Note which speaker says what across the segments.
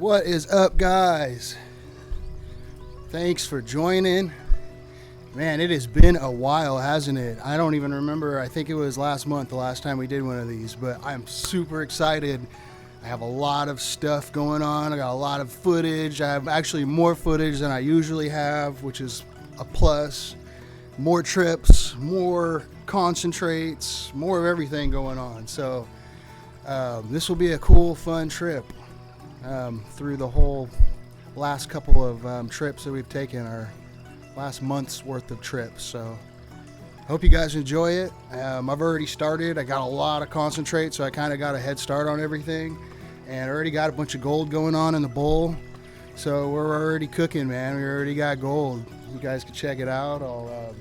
Speaker 1: What is up, guys? Thanks for joining. Man, it has been a while, hasn't it? I don't even remember. I think it was last month the last time we did one of these, but I'm super excited. I have a lot of stuff going on. I got a lot of footage. I have actually more footage than I usually have, which is a plus. More trips, more concentrates, more of everything going on. So this will be a cool, fun trip through the whole last couple of trips that we've taken, our last month's worth of trips. So I hope you guys enjoy it. I've already started. I got a lot of concentrate, so I kind of got a head start on everything, and I already got a bunch of gold going on in the bowl. So we're already cooking, man. We already got gold. You guys can check it out. I'll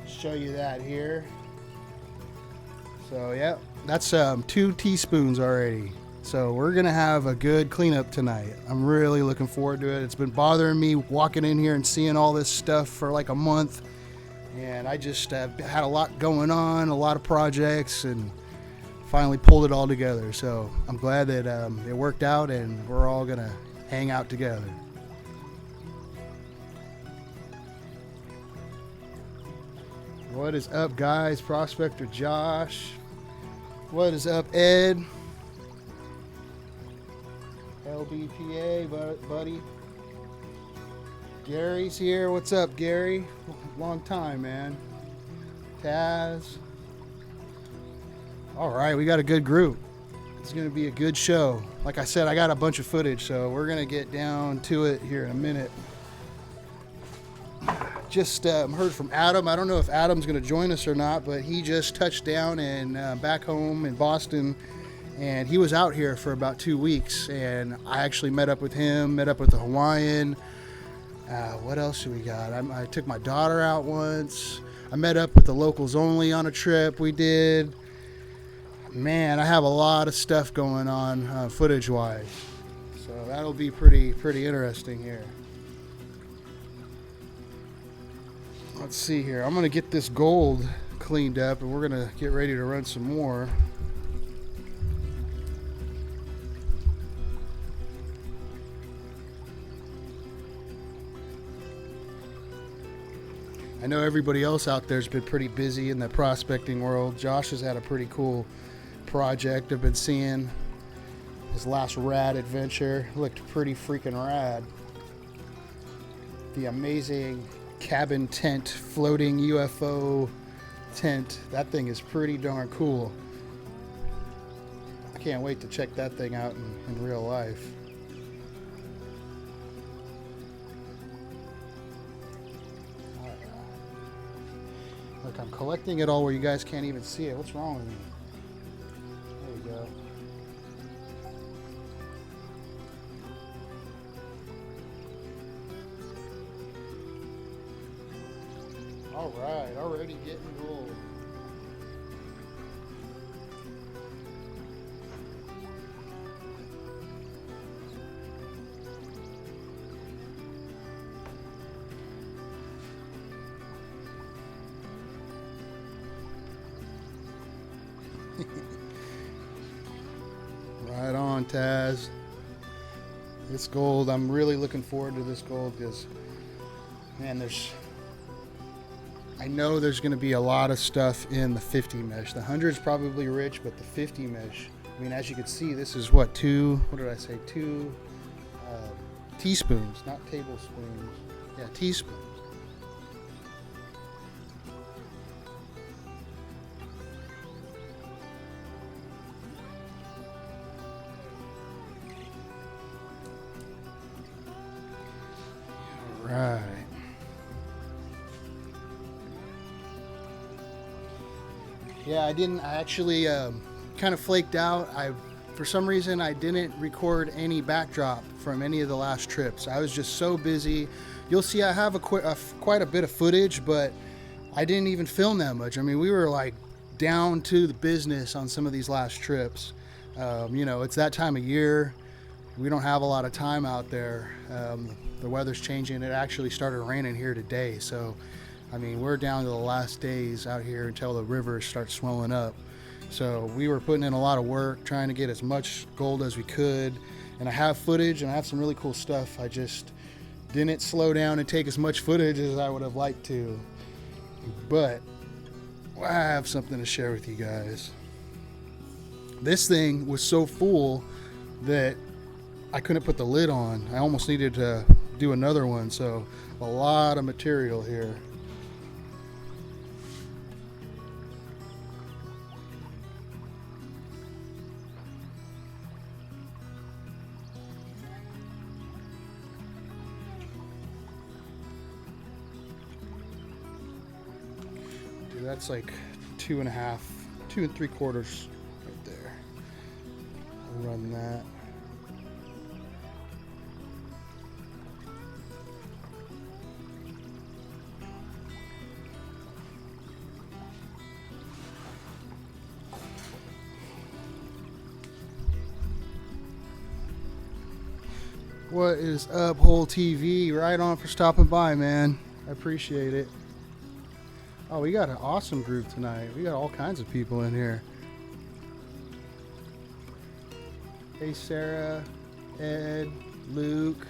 Speaker 1: show you that here. So yeah, that's 2 teaspoons already. So we're gonna have a good cleanup tonight. I'm really looking forward to it. It's been bothering me walking in here and seeing all this stuff for like a month, and I just had a lot going on, a lot of projects, and finally pulled it all together. So I'm glad that it worked out, and we're all gonna hang out together. What is up, guys? Prospector Josh. What is up, Ed? LBPA, buddy. Gary's here. What's up, Gary? Long time, man. Taz. All right, we got a good group. It's going to be a good show. Like I said, I got a bunch of footage, so we're going to get down to it here in a minute. Just heard from Adam. I don't know if Adam's going to join us or not, but he just touched down and back home in Boston. And he was out here for about 2 weeks, and I actually met up with him, met up with the Hawaiian. What else do we got? I took my daughter out once. I met up with the locals only on a trip we did. Man, I have a lot of stuff going on footage-wise, so that'll be pretty interesting here. Let's see here. I'm going to get this gold cleaned up, and we're going to get ready to run some more. I know everybody else out there has been pretty busy in the prospecting world. Josh has had a pretty cool project I've been seeing. His last rad adventure looked pretty freaking rad. The amazing cabin tent, floating UFO tent. That thing is pretty darn cool. I can't wait to check that thing out in real life. Look, I'm collecting it all where you guys can't even see it. What's wrong with me? There you go. All right, already getting gold. Right on, Taz. This gold, I'm really looking forward to this gold because, man, I know there's going to be a lot of stuff in the 50 mesh. The 100's probably rich, but the 50 mesh, I mean, as you can see, this is what, 2 teaspoons, not tablespoons. Yeah, teaspoons. Right. Yeah, I actually kind of flaked out. For some reason, I didn't record any backdrop from any of the last trips. I was just so busy. You'll see I have quite a bit of footage, but I didn't even film that much. I mean, we were like down to the business on some of these last trips. You know, it's that time of year. We don't have a lot of time out there. The weather's changing. It actually started raining here today. So, I mean, we're down to the last days out here until the river starts swelling up. So we were putting in a lot of work, trying to get as much gold as we could. and I have footage and I have some really cool stuff. I just didn't slow down and take as much footage as I would have liked to, but I have something to share with you guys. This thing was so full that I couldn't put the lid on. I almost needed to do another one, so a lot of material here. Dude, that's like 2 3/4 right there. I'll run that. What is up, Whole TV? Right on for stopping by, man. I appreciate it. Oh, we got an awesome group tonight. We got all kinds of people in here. Hey, Sarah, Ed, Luke.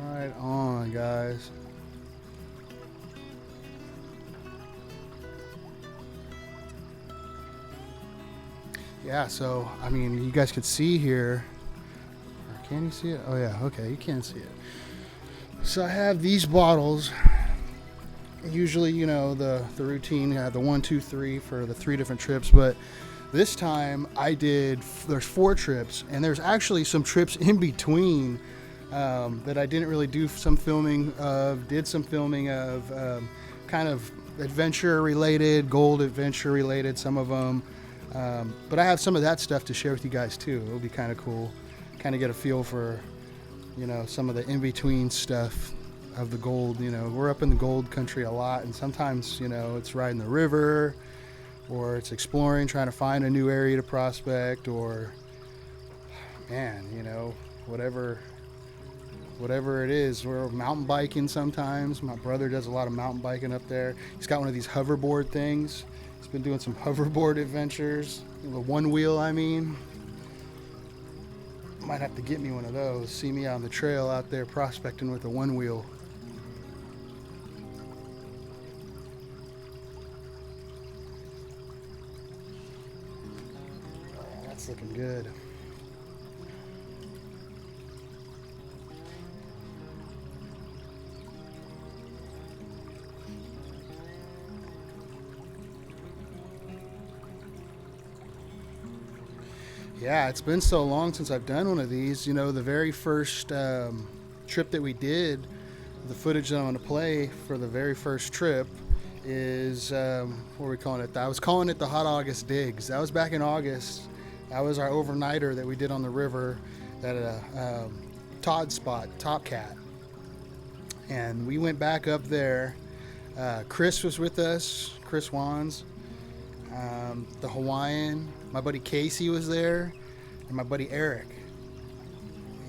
Speaker 1: Right on, guys. Yeah, so, I mean, you guys could see here. Or can you see it? Oh, yeah, okay, you can see it. So I have these bottles. Usually, you know, the routine, I have the 1, 2, 3 for the 3 different trips, but this time there's 4 trips, and there's actually some trips in between that I didn't really do some filming of, did some filming of, kind of adventure related, gold adventure related, some of them. But I have some of that stuff to share with you guys too. It'll be kind of cool, kind of get a feel for, you know, some of the in-between stuff of the gold. You know, we're up in the gold country a lot, and sometimes, you know, it's riding the river, or it's exploring, trying to find a new area to prospect, or, man, you know, whatever it is. We're mountain biking sometimes. My brother does a lot of mountain biking up there. He's got one of these hoverboard things. He's been doing some hoverboard adventures. The one wheel, I mean. Might have to get me one of those. See me on the trail out there prospecting with a one wheel. Oh, that's looking good. Yeah, it's been so long since I've done one of these. You know, the very first trip that we did, the footage that I'm going to play for the very first trip is, what are we calling it? I was calling it the Hot August Digs. That was back in August. That was our overnighter that we did on the river at a Todd spot, Top Cat. And we went back up there. Chris was with us, Chris Wands. The Hawaiian, my buddy Casey was there, and my buddy Eric,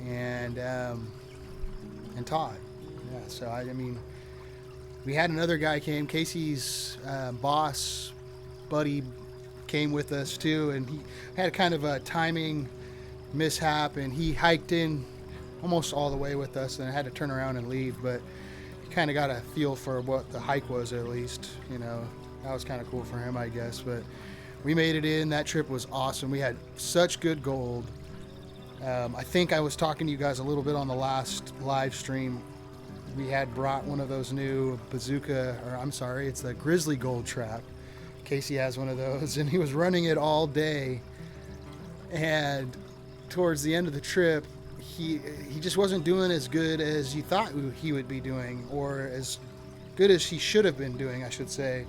Speaker 1: and Todd. Yeah, so I mean, we had another guy came. Casey's boss buddy came with us too, and he had kind of a timing mishap, and he hiked in almost all the way with us, and I had to turn around and leave. But he kind of got a feel for what the hike was, at least, you know. That was kind of cool for him, I guess. But we made it in. That trip was awesome. We had such good gold. I think I was talking to you guys a little bit on the last live stream. We had brought one of those new bazooka, or I'm sorry, it's the grizzly gold trap. Casey has one of those, and he was running it all day. And towards the end of the trip, he just wasn't doing as good as you thought he would be doing, or as good as he should have been doing, I should say.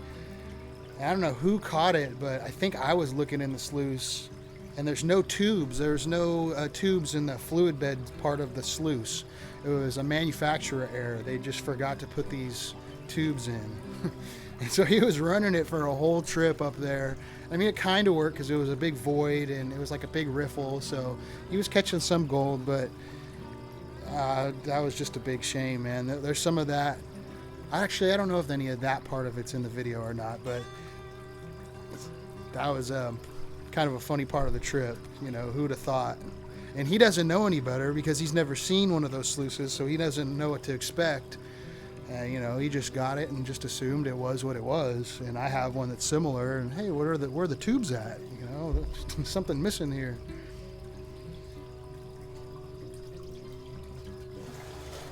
Speaker 1: I don't know who caught it, but I think I was looking in the sluice, and there's no tubes. There's no tubes in the fluid bed part of the sluice. It was a manufacturer error. They just forgot to put these tubes in. And so he was running it for a whole trip up there. I mean, it kind of worked because it was a big void, and it was like a big riffle, so he was catching some gold, but that was just a big shame, man. There's some of that. Actually, I don't know if any of that part of it's in the video or not, but that was kind of a funny part of the trip. You know, who'd have thought? And he doesn't know any better because he's never seen one of those sluices, so he doesn't know what to expect. You know, he just got it and just assumed it was what it was. And I have one that's similar. And hey, where are the tubes at? You know, there's something missing here.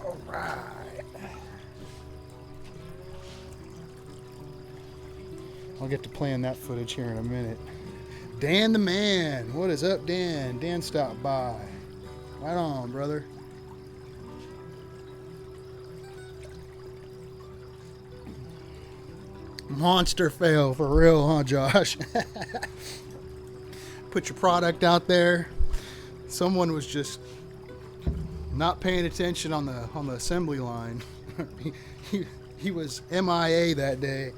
Speaker 1: All right. I'll get to playing that footage here in a minute. Dan the man. What is up, Dan? Dan stopped by. Right on, brother. Monster fail for real, huh, Josh? Put your product out there. Someone was just not paying attention on the assembly line. he was MIA that day.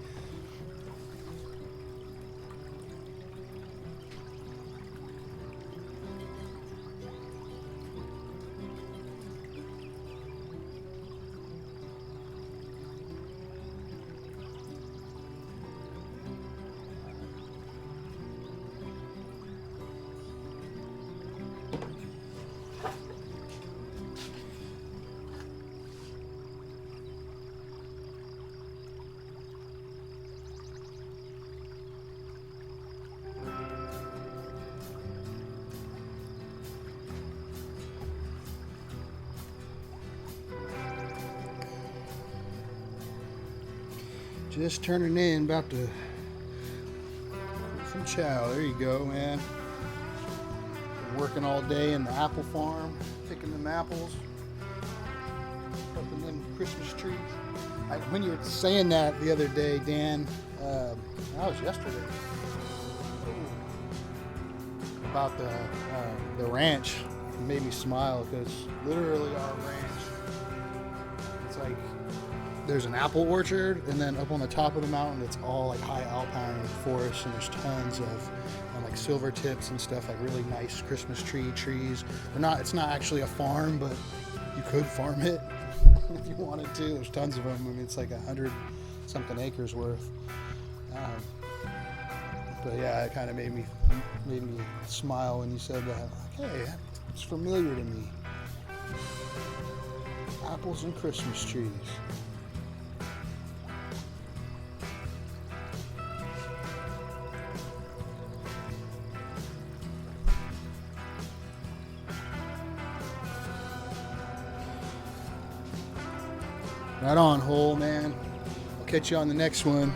Speaker 1: Just turning in, about to some chow. There you go, man. Been working all day in the apple farm, picking them apples, helping them Christmas trees. When you were saying that the other day, Dan, that was yesterday, about the ranch, it made me smile because literally our ranch, it's like there's an apple orchard, and then up on the top of the mountain, it's all like high alpine forest, and there's tons of like silver tips and stuff, like really nice Christmas trees. It's not actually a farm, but you could farm it if you wanted to. There's tons of them. I mean, it's like 100-something acres worth. But yeah, it kind of made me smile when you said that. Like, hey, it's familiar to me. Apples and Christmas trees. Right on, Hole, man. I'll catch you on the next one.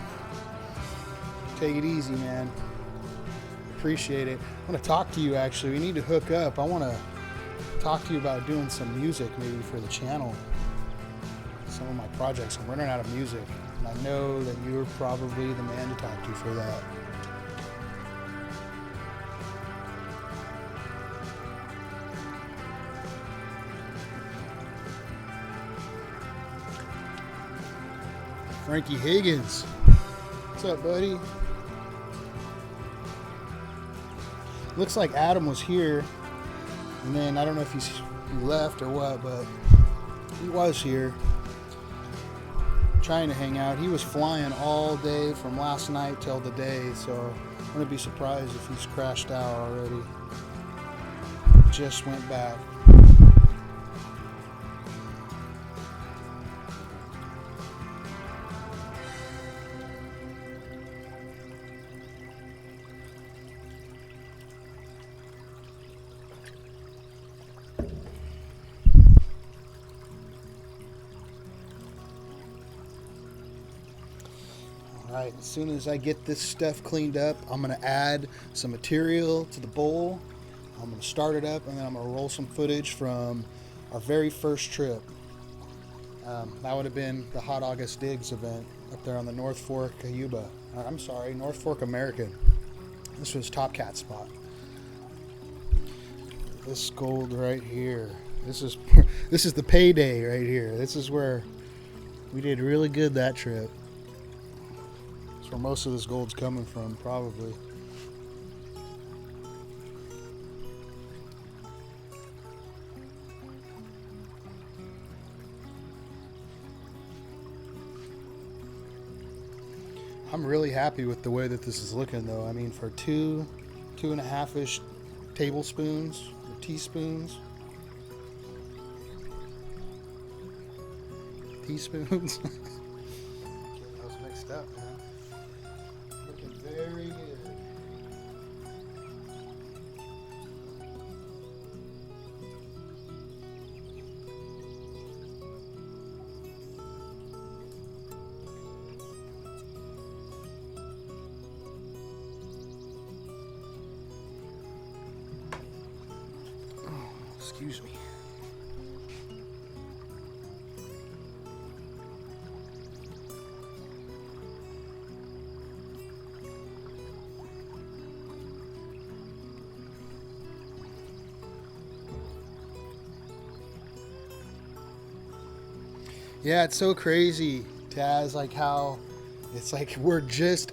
Speaker 1: Take it easy, man. Appreciate it. I want to talk to you, actually. We need to hook up. I want to talk to you about doing some music maybe for the channel. Some of my projects. I'm running out of music. And I know that you're probably the man to talk to for that. Frankie Higgins. What's up, buddy? Looks like Adam was here, and then I don't know if he left or what, but he was here trying to hang out. He was flying all day from last night till today, so I'm going to be surprised if he's crashed out already. Just went back. Alright, as soon as I get this stuff cleaned up, I'm going to add some material to the bowl. I'm going to start it up, and then I'm going to roll some footage from our very first trip. That would have been the Hot August Digs event up there on the North Fork North Fork American. This was Top Cat spot. This gold right here. This is the payday right here. This is where we did really good that trip. That's where most of this gold's coming from, probably. I'm really happy with the way that this is looking, though. I mean, for two 2.5-ish tablespoons or teaspoons. Teaspoons. Getting those mixed up, man. Looking very good. Excuse me. Yeah, it's so crazy, Taz, like how it's like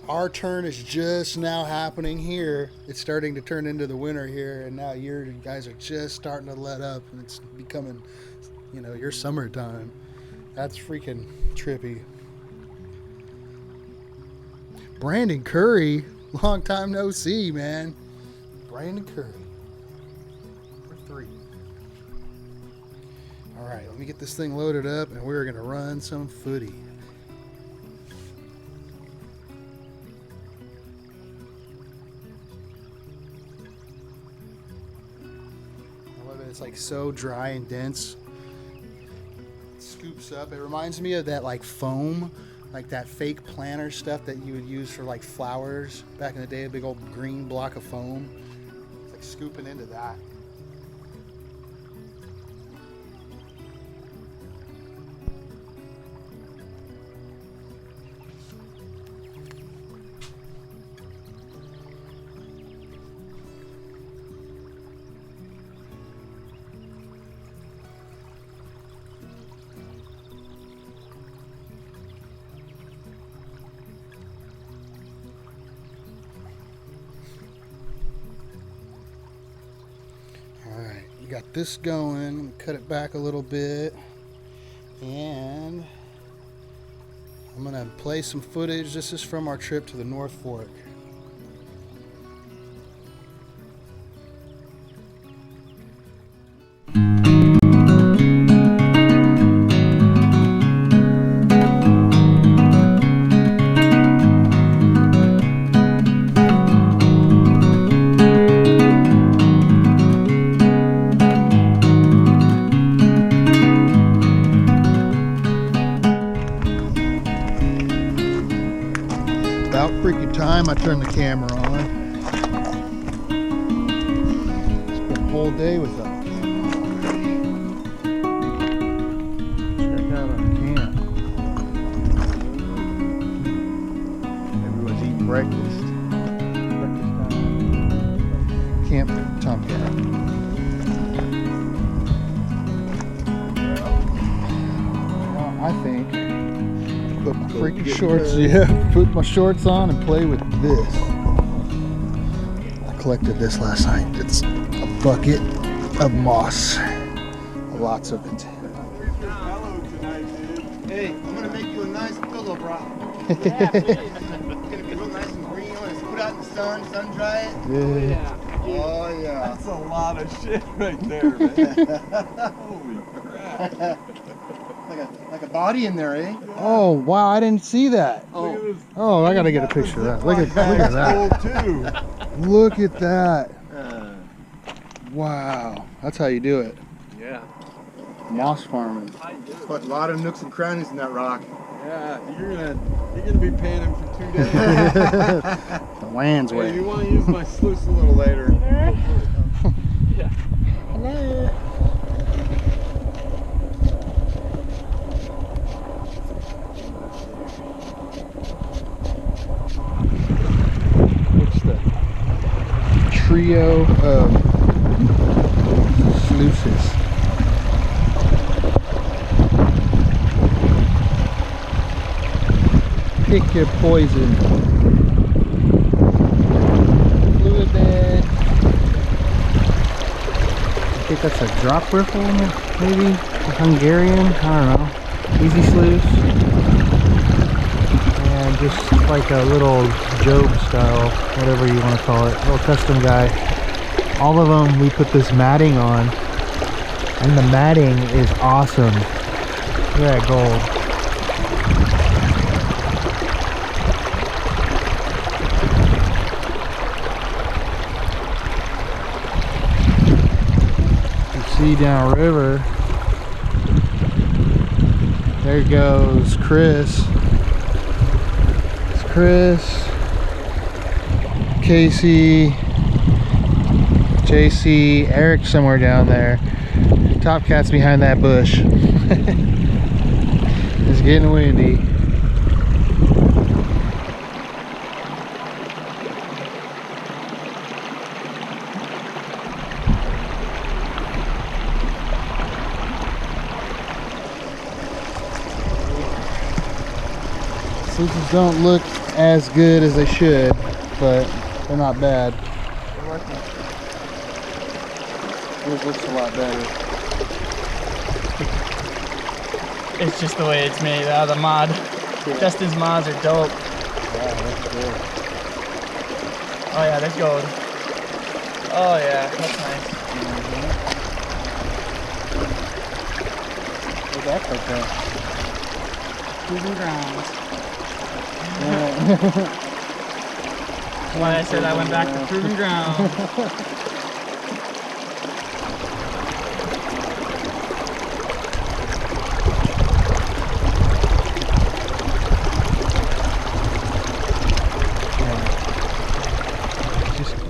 Speaker 1: our turn is just now happening here. It's starting to turn into the winter here, and now you guys are just starting to let up, and it's becoming, your summertime. That's freaking trippy. Brandon Curry, long time no see, man. Brandon Curry. We're 3. All right, let me get this thing loaded up, and we're going to run some footy. I love it. It's like so dry and dense. It scoops up. It reminds me of that like foam, like that fake planter stuff that you would use for like flowers back in the day, a big old green block of foam. It's like scooping into that. Alright, you got this going. Cut it back a little bit. And I'm going to play some footage. This is from our trip to the North Fork. About freaking time I turned the camera on. Spent a whole day with that camera. Check out our camp. Everyone's eating breakfast. Breakfast time. Camp Tomcat. Well, I think put my freaking shorts, put my shorts on and play with this. I collected this last night. It's a bucket of moss. Lots of it.
Speaker 2: Hey, I'm gonna make you a nice pillow, bro. Yeah, it's gonna be real nice and green. I'm gonna put it out in the sun, sun dry it.
Speaker 1: Yeah.
Speaker 2: Oh yeah.
Speaker 3: That's a lot of shit right there, man. Holy crap.
Speaker 2: Like a body in there, eh?
Speaker 1: Oh wow, I didn't see that. Oh, I gotta get a picture of that. Look at that.
Speaker 3: Too.
Speaker 1: Look at that. Wow, that's how you do it.
Speaker 3: Yeah.
Speaker 1: Moss farming.
Speaker 2: Put a lot of nooks and crannies in that rock.
Speaker 3: Yeah, you're gonna be paying him for 2 days.
Speaker 1: The land's
Speaker 3: Hey,
Speaker 1: wet.
Speaker 3: you want to use my sluice a little later? Yeah.
Speaker 1: Hello. What's the trio of sluices? Pick your poison. Fluid bed. I think that's a drop riffle, maybe? A Hungarian? I don't know. Easy sluice. And just like a little joke style, whatever you want to call it, little custom guy. All of them we put this matting on, and the matting is awesome. Look at that gold. You see downriver, there goes Chris. It's Chris, Casey, JC, Eric somewhere down there. Top Cat's behind that bush. It's getting windy. Sluices don't look as good as they should, but they're not bad. It looks a lot better.
Speaker 4: It's just the way it's made out of the mod.
Speaker 1: Yeah.
Speaker 4: Justin's mods are dope.
Speaker 1: Yeah, that's good.
Speaker 4: Oh yeah, that's gold. Oh yeah, that's nice.
Speaker 1: Where'd that come from?
Speaker 4: Proving grounds.
Speaker 1: Yeah.
Speaker 4: That's why I said I went back to proving ground.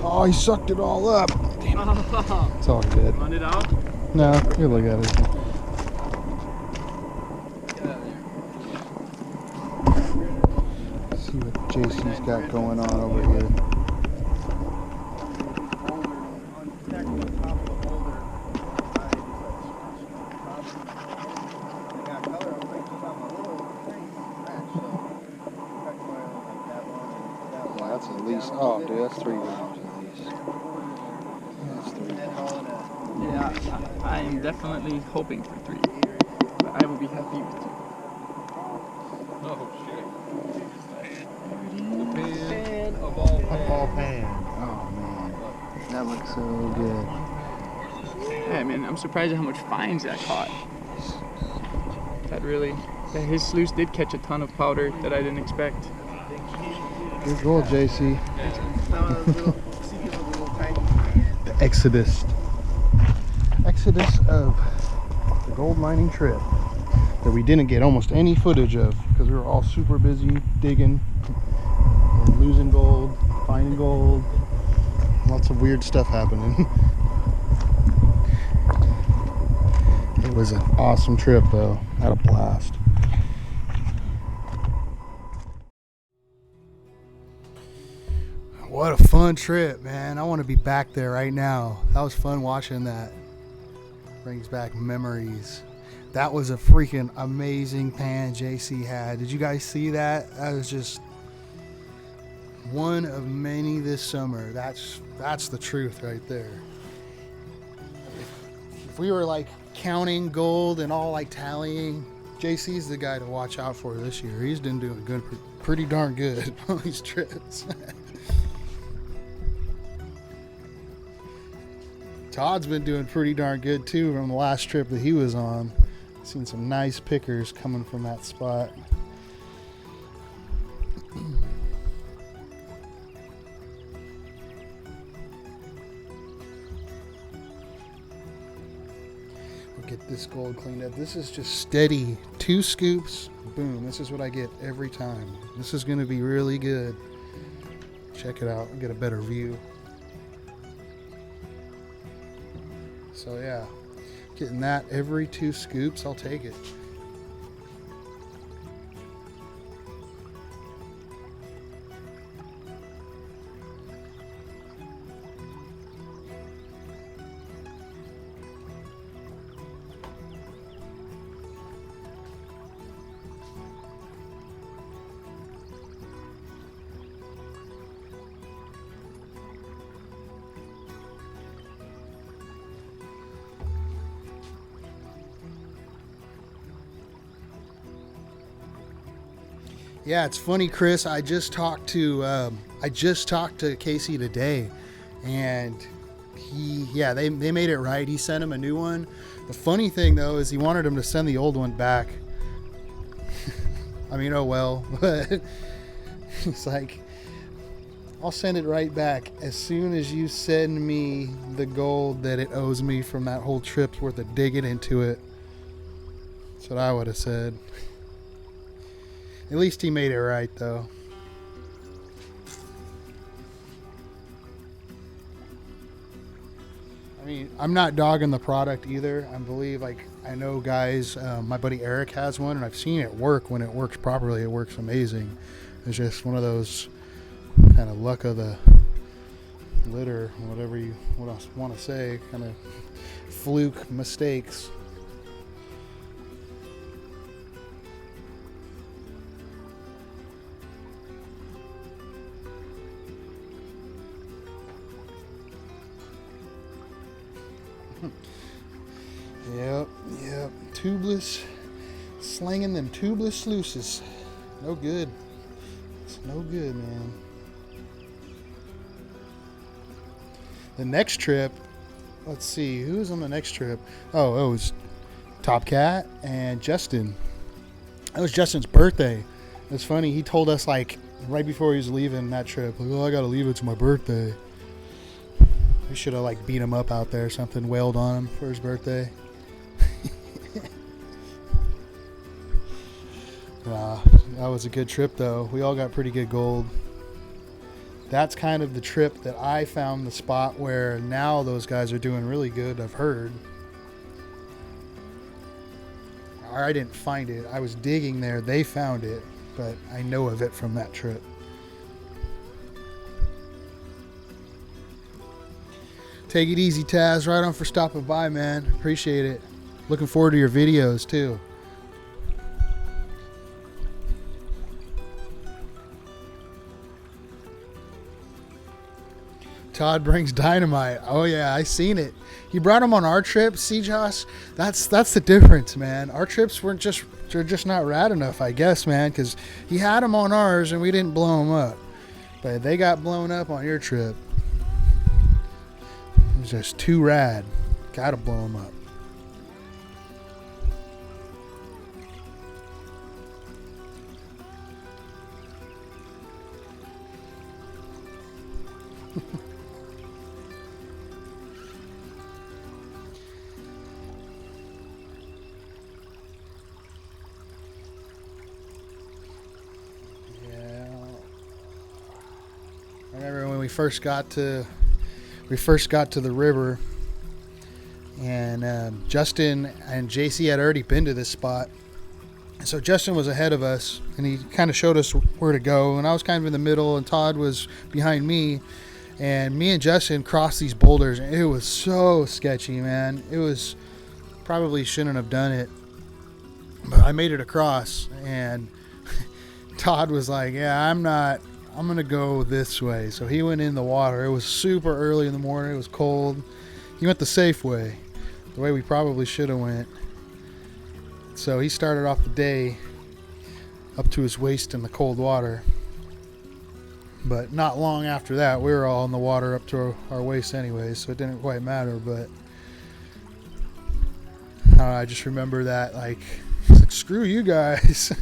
Speaker 1: Oh, he sucked it all up. Damn it. It's all good.
Speaker 4: Run it out.
Speaker 1: No, you look at it. See what JC's got going on over here. Yeah, that's at least. Oh, dude, that's 3 rounds at least. That's 3 rounds.
Speaker 4: Yeah, I am definitely hoping for 3. But I will be happy with 2.
Speaker 3: Oh shit.
Speaker 4: Pan of all
Speaker 3: Ball pan.
Speaker 1: Oh man, that looks so good.
Speaker 4: Yeah, man, I'm surprised at how much fines that caught. That his sluice did catch a ton of powder that I didn't expect.
Speaker 1: Good goal, JC. The Exodus of the gold mining trip that we didn't get almost any footage of because we were all super busy digging and losing gold, finding gold, lots of weird stuff happening. It was an awesome trip though. Had a blast. What a fun trip, man. I want to be back there right now. That was fun watching that. Brings back memories. That was a freaking amazing pan JC had. Did you guys see that? That was just one of many this summer. That's the truth right there. If we were like counting gold and all like tallying, JC's the guy to watch out for this year. He's been doing good, pretty darn good on these trips. Todd's been doing pretty darn good too from the last trip that he was on. Seen some nice pickers coming from that spot. We'll get this gold cleaned up. This is just steady. 2 scoops, boom. This is what I get every time. This is going to be really good. Check it out. I'll get a better view. So yeah, getting that every 2 scoops, I'll take it. Yeah, it's funny, Chris. I just talked to Casey today, and they made it right. He sent him a new one. The funny thing though is he wanted him to send the old one back. I mean, oh well, but it's like, I'll send it right back as soon as you send me the gold that it owes me from that whole trip's worth of digging into it. That's what I would have said. At least he made it right, though. I mean, I'm not dogging the product either. I believe, I know guys, my buddy Eric has one, and I've seen it work. When it works properly, it works amazing. It's just one of those kind of luck of the litter, whatever you want to say, kind of fluke mistakes. Yep. Tubeless, slinging them tubeless sluices. No good. It's no good, man. The next trip, let's see, who was on the next trip? Oh, it was Top Cat and Justin. It was Justin's birthday. It's funny, he told us right before he was leaving that trip, I gotta leave, it's my birthday. We should have beat him up out there or something, wailed on him for his birthday. That was a good trip though. We all got pretty good gold. That's kind of the trip that I found the spot where now those guys are doing really good, I've heard. Or I didn't find it. I was digging there. They found it, but I know of it from that trip. Take it easy, Taz. Right on for stopping by, man. Appreciate it. Looking forward to your videos, too. Todd brings dynamite. Oh, yeah, I seen it. He brought them on our trip. See, Josh? That's the difference, man. Our trips they're just not rad enough, I guess, man, because he had them on ours and we didn't blow them up. But they got blown up on your trip. It was just too rad. Gotta blow them up. I remember when we first got to the river, and Justin and JC had already been to this spot. So Justin was ahead of us, and he kind of showed us where to go, and I was kind of in the middle, and Todd was behind me, and me and Justin crossed these boulders, and it was so sketchy, man. It was, probably shouldn't have done it, but I made it across, and Todd was like, yeah, I'm going to go this way. So he went in the water. It was super early in the morning. It was cold. He went the safe way, the way we probably should have went. So he started off the day up to his waist in the cold water. But not long after that, we were all in the water up to our waist anyway, so it didn't quite matter. But I just remember that, screw you guys.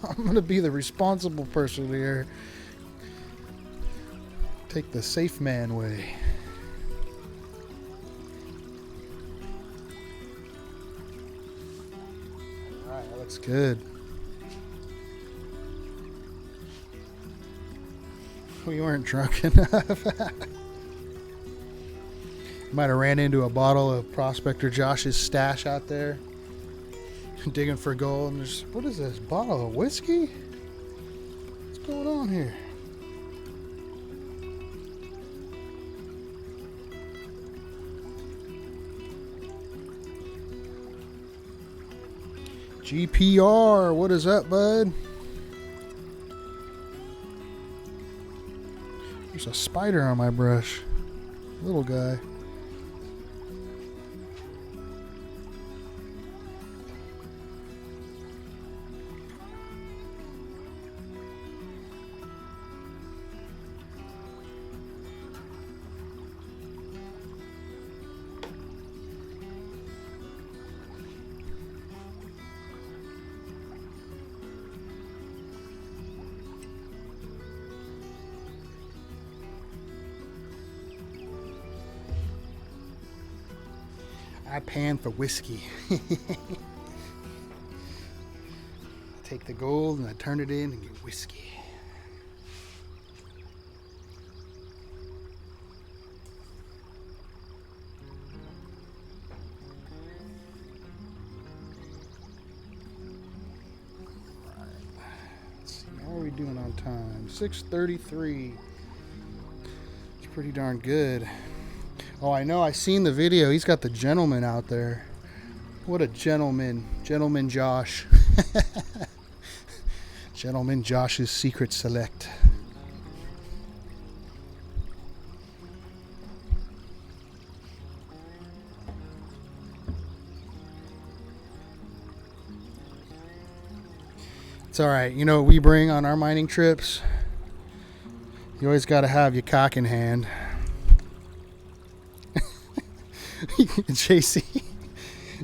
Speaker 1: I'm going to be the responsible person here. Take the safe man way. All right, that looks good. We weren't drunk enough. Might have ran into a bottle of Prospector Josh's stash out there, digging for gold. And what is this? Bottle of whiskey? What's going on here? GPR, what is up, bud? There's a spider on my brush. Little guy. I pan for whiskey. Take the gold and I turn it in and get whiskey. How are we doing on time? 6:33. It's pretty darn good. Oh, I know. I seen the video. He's got the gentleman out there. What a gentleman. Gentleman Josh. Gentleman Josh's Secret Select. It's all right. You know what we bring on our mining trips? You always got to have your cock in hand.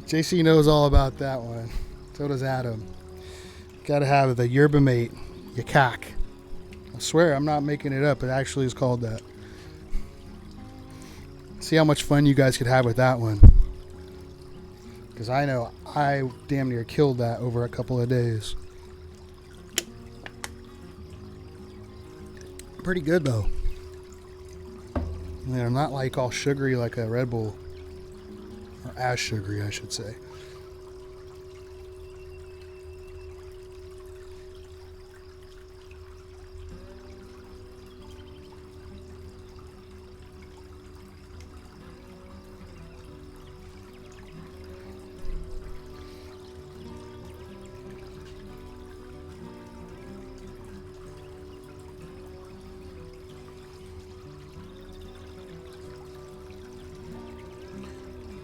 Speaker 1: JC knows all about that one. So does Adam. Got to have the yerba mate, your cock. I swear I'm not making it up. It actually is called that. See how much fun you guys could have with that one. Because I know I damn near killed that over a couple of days. Pretty good though. And they're not like all sugary like a Red Bull. Or as sugary, I should say.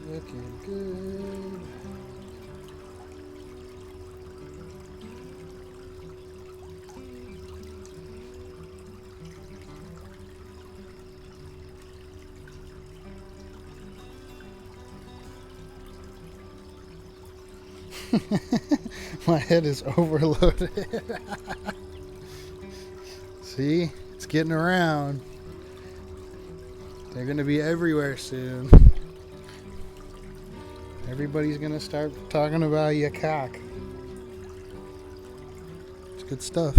Speaker 1: Looking good. My head is overloaded. See, it's getting around. They're going to be everywhere soon. Everybody's gonna start talking about your cock. It's good stuff.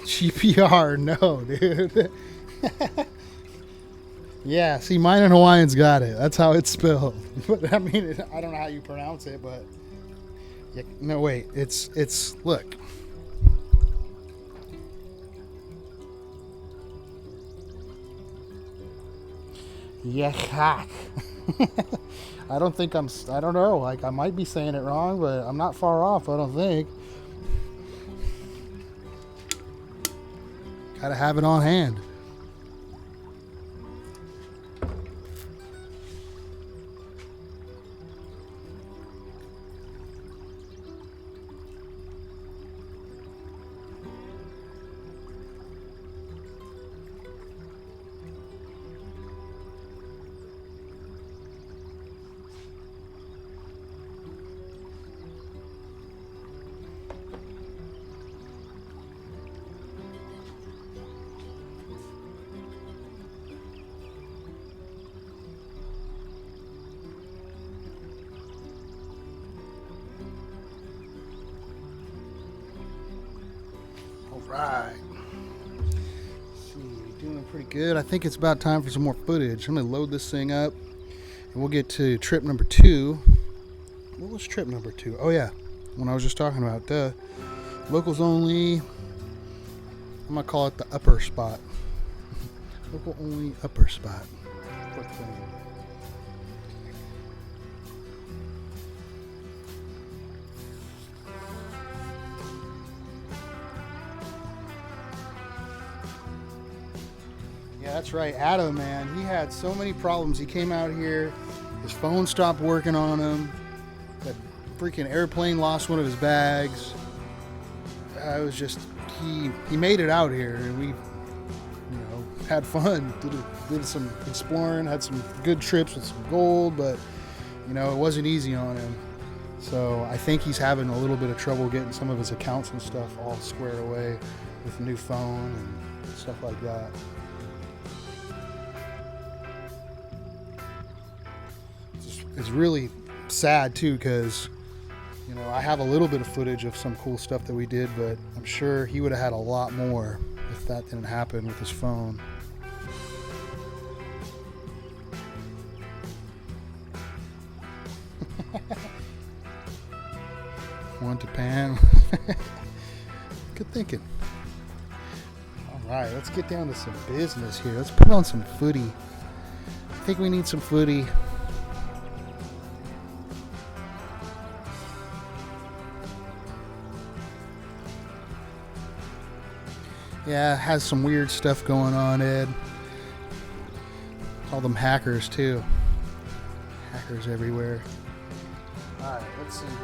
Speaker 1: GPR, no, dude. Yeah, see, mine and Hawaiian's got it. That's how it's spelled. But I mean, I don't know how you pronounce it, but yeah, no, wait. It's look. Yahak. I don't know. Like, I might be saying it wrong, but I'm not far off, I don't think. Gotta have it on hand. Right. Let's see, doing pretty good. I think it's about time for some more footage. I'm gonna load this thing up and we'll get to trip number 2. What was trip number 2? Oh yeah, one I was just talking about. Locals only. I'm gonna call it the upper spot. Local only upper spot. Yeah, that's right. Adam, man, he had so many problems. He came out here, his phone stopped working on him, that freaking airplane lost one of his bags. It was just, he made it out here, and we, you know, had fun, did some exploring, had some good trips with some gold, but you know, it wasn't easy on him. So I think he's having a little bit of trouble getting some of his accounts and stuff all squared away with a new phone and stuff like that. It's really sad too, because you know, I have a little bit of footage of some cool stuff that we did, but I'm sure he would have had a lot more if that didn't happen with his phone. Want to pan? Good thinking. All right, let's get down to some business here. Let's put on some footy. I think we need some footy. Yeah, it has some weird stuff going on, Ed. Call them hackers, too. Hackers everywhere. Alright, let's see here.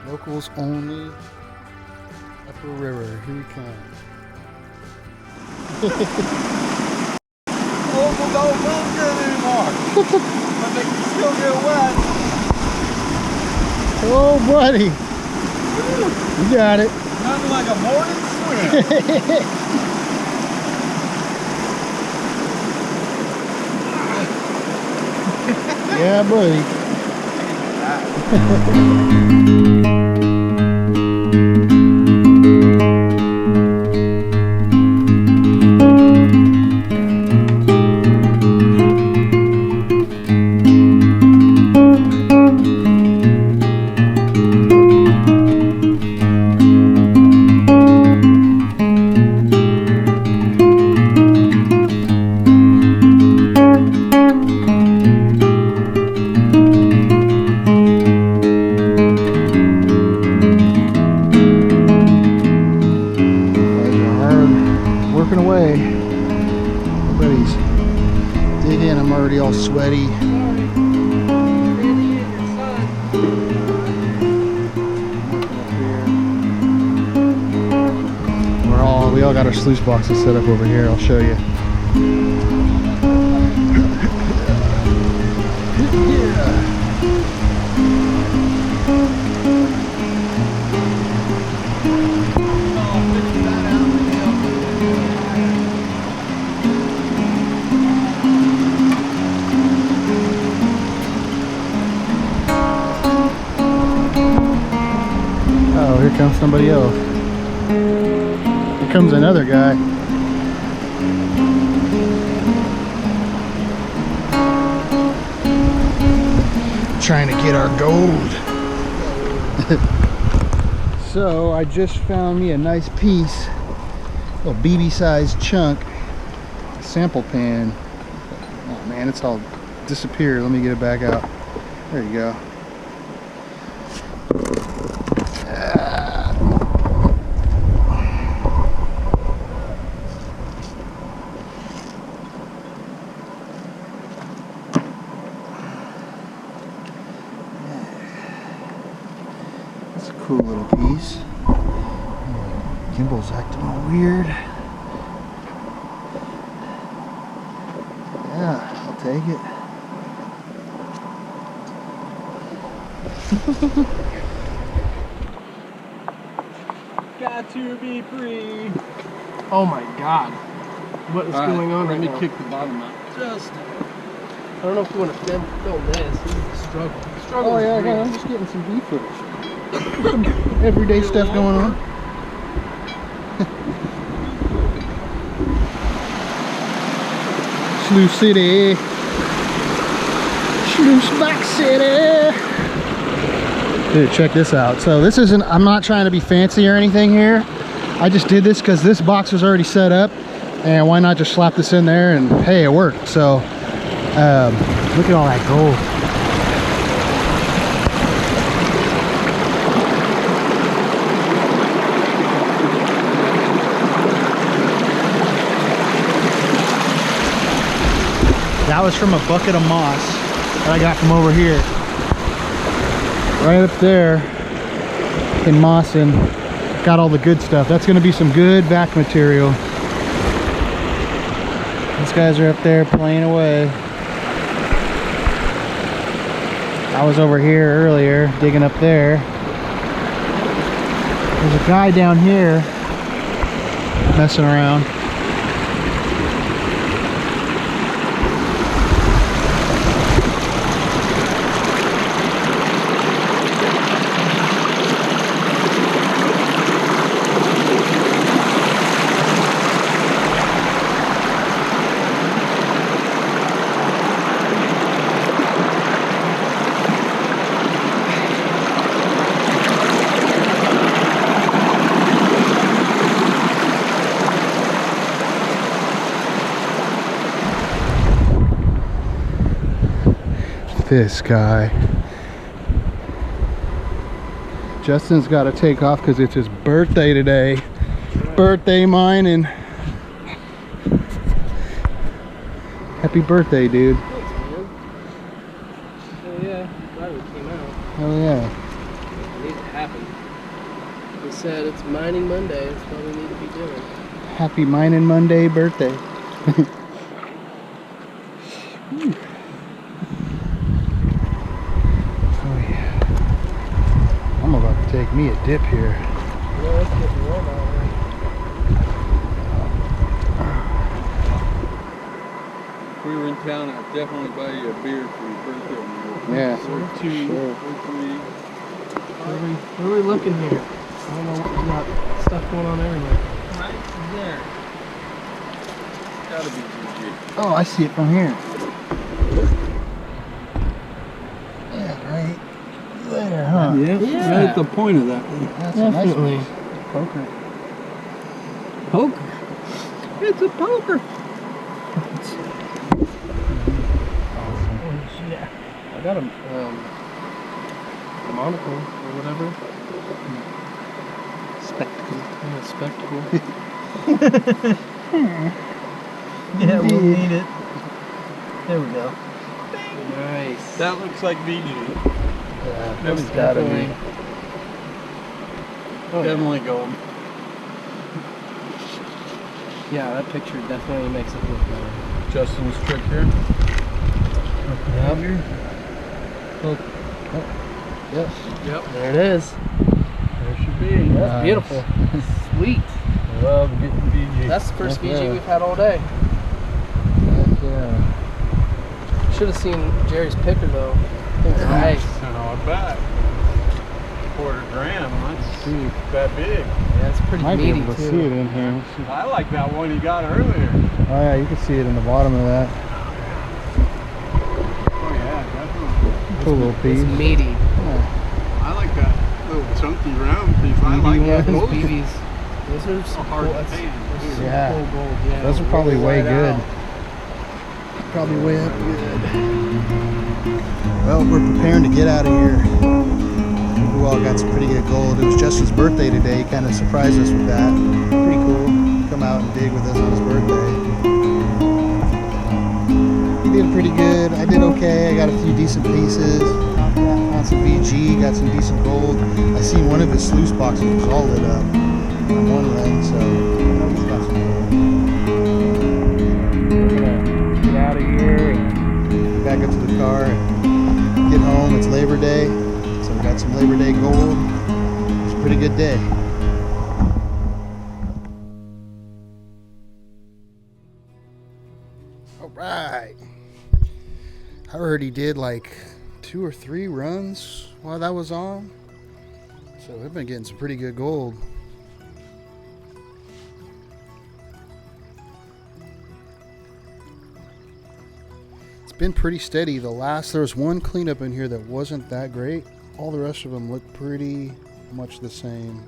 Speaker 1: Locals only. Upper River, here we come.
Speaker 3: Oh, don't good anymore. I think you still get wet.
Speaker 1: Oh, buddy. You got it.
Speaker 3: Nothing like a morning swim.
Speaker 1: Yeah, buddy. All sweaty. We all got our sluice boxes set up over here. I'll show you. Oh, here comes somebody else. Here comes another guy. Trying to get our gold. So I just found me a nice piece, a little BB sized chunk, sample pan. Oh man, it's all disappeared. Let me get it back out. There you go. Cool little piece. Gimbal's acting all weird. Yeah, I'll take it.
Speaker 4: Got to be free. Oh my god. What is going on right now?
Speaker 3: Let me kick the bottom out.
Speaker 4: Just. I don't know if you want to film this. This is a struggle.
Speaker 1: Oh yeah, again, I'm just getting some beef footage. Some everyday stuff going on. Sluice City. Sluiceback City. Dude, check this out. So this isn't, I'm not trying to be fancy or anything here. I just did this because this box was already set up, and why not just slap this in there and hey, it worked. So look at all that gold. That was from a bucket of moss that I got from over here. Right up there in Mawson. got all the good stuff. That's going to be some good vac material. These guys are up there playing away. I was over here earlier digging up there. There's a guy down here messing around. This guy. Justin's got to take off because it's his birthday today. Birthday mining. Happy birthday, dude.
Speaker 4: Thanks, man. Oh yeah, glad we came out.
Speaker 1: Oh yeah.
Speaker 4: It needs to happen. We said it's Mining Monday. That's what we need to be doing.
Speaker 1: Happy Mining Monday birthday. I'm about to take me a dip here.
Speaker 4: Yeah, it's getting warm out here.
Speaker 3: If we were in town, I'd definitely buy you a beer for your birthday.
Speaker 1: Yeah.
Speaker 3: Or two,
Speaker 1: Sure.
Speaker 3: or three.
Speaker 4: Where are we looking here? I don't know what we got stuff going on everywhere.
Speaker 3: Right there. Gotta be GG.
Speaker 1: Oh, I see it from here. Yeah, right there, huh?
Speaker 3: Yeah, right at the point of that one.
Speaker 1: That's a nice
Speaker 4: Definitely.
Speaker 1: poker.
Speaker 3: Poker. It's a poker.
Speaker 4: Yeah. I got a monocle or whatever.
Speaker 1: Spectacle.
Speaker 4: Yeah, spectacle. Yeah, we'll need it. There we go. Nice.
Speaker 3: That looks like VG.
Speaker 1: Yeah,
Speaker 3: That was
Speaker 1: gotta be.
Speaker 4: Oh,
Speaker 3: Definitely gold.
Speaker 4: yeah, that picture definitely makes it look better.
Speaker 3: Justin's trick here.
Speaker 4: Yep.
Speaker 1: Yep.
Speaker 3: Yep.
Speaker 4: There it is.
Speaker 3: There should be.
Speaker 4: That's
Speaker 1: Nice.
Speaker 4: beautiful. Sweet.
Speaker 3: Love getting VG.
Speaker 4: That's the first
Speaker 1: Heck
Speaker 4: VG
Speaker 1: yeah.
Speaker 4: we've had all day.
Speaker 1: Heck yeah.
Speaker 4: Should have seen Jerry's picker though. Thing's nice.
Speaker 3: Oh, I bet. Quarter gram. That's
Speaker 1: See,
Speaker 3: that big.
Speaker 4: Yeah, it's pretty
Speaker 1: might be
Speaker 4: meaty
Speaker 1: able to
Speaker 4: too.
Speaker 1: see it in here.
Speaker 3: I like that one he got earlier.
Speaker 1: Oh yeah, you can see it in the bottom of that.
Speaker 3: Oh yeah, definitely.
Speaker 1: Cool little piece.
Speaker 4: It's meaty.
Speaker 1: Yeah.
Speaker 3: I like that little chunky round piece. I
Speaker 1: Meaty
Speaker 3: like
Speaker 1: one.
Speaker 3: that.
Speaker 4: Those
Speaker 3: Those
Speaker 4: BBs. Those are
Speaker 3: are hard to
Speaker 4: that's-
Speaker 3: tan.
Speaker 4: those are
Speaker 1: Yeah.
Speaker 4: cool gold. Yeah.
Speaker 1: Those are probably
Speaker 3: roll
Speaker 1: way
Speaker 3: right
Speaker 1: good.
Speaker 3: out.
Speaker 1: Probably way up good. Well, we're preparing to get out of here. We all got some pretty good gold. It was Justin's birthday today. He kind of surprised us with that. Pretty cool. Come out and dig with us on his birthday. He did pretty good. I did okay. I got a few decent pieces. Found some VG. Got some decent gold. I seen one of his sluice boxes was all lit up on one run, so he's got some gold. We're gonna get out of here and back up to the car and get home. It's Labor Day, so we got some Labor Day gold. It's a pretty good day. All right. I already did like 2 or 3 runs while that was on, so I've been getting some pretty good gold. Been pretty steady. There was one cleanup in here that wasn't that great. All the rest of them look pretty much the same.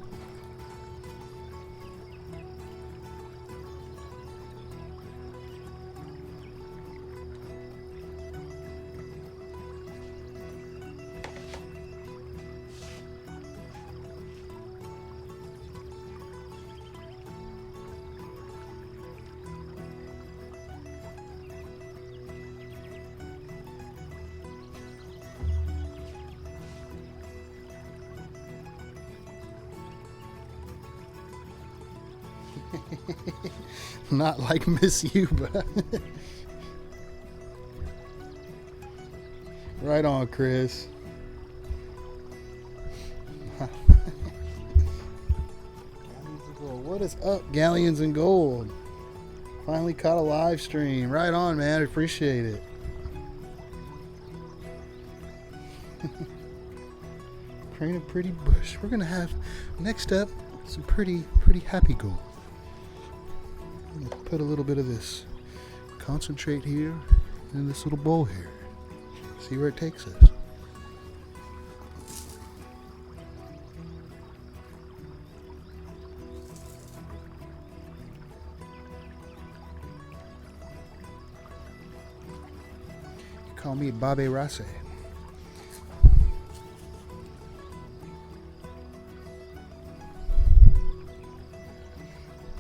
Speaker 1: Not like Miss Yuba. Right on, Chris. Galleons of gold. What is up, Galleons and Gold? Finally caught a live stream. Right on, man. I appreciate it. Praying a pretty bush. We're gonna have next up some pretty happy gold. I'm gonna put a little bit of this concentrate here in this little bowl here. See where it takes us. Call me Babe Rase.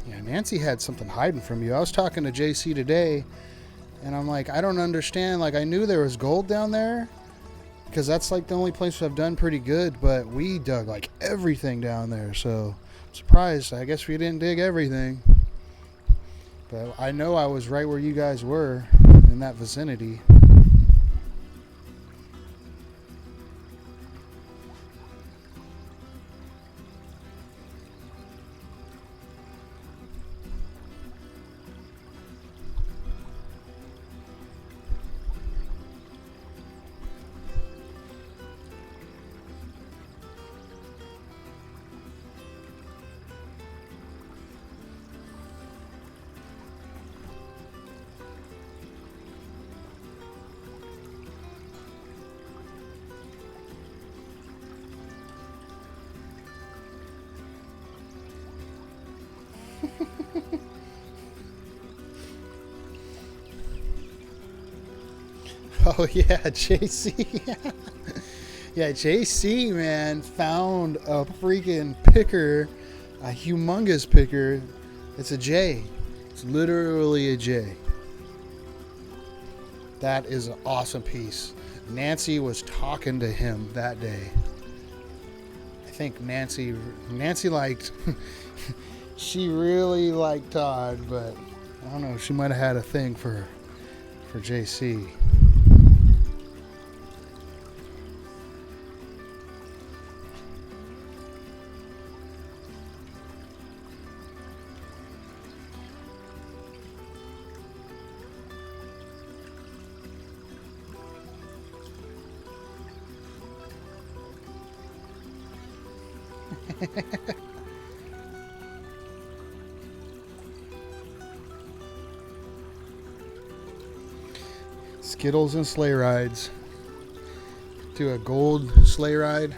Speaker 1: Yeah, Nancy had something hiding from you. I was talking to JC today, and I'm like, I don't understand. Like, I knew there was gold down there, because that's like the only place I've done pretty good, but we dug like everything down there, so I'm surprised. I guess we didn't dig everything. But I know I was right where you guys were in that vicinity. Oh yeah, JC. Yeah, JC, man, found a freaking picker, a humongous picker. It's a J. It's literally a J. That is an awesome piece. Nancy was talking to him that day. I think Nancy liked, she really liked Todd, but I don't know, she might have had a thing for JC. Skittles and sleigh rides. Do a gold sleigh ride.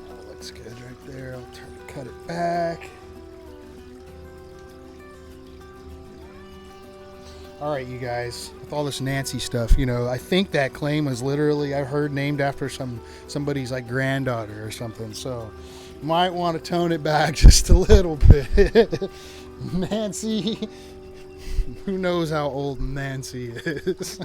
Speaker 1: That looks good right there. I'll try to cut it back. All right, you guys, with all this Nancy stuff, you know, I think that claim was literally, I heard, named after somebody's like granddaughter or something. So might want to tone it back just a little bit. Nancy, who knows how old Nancy is?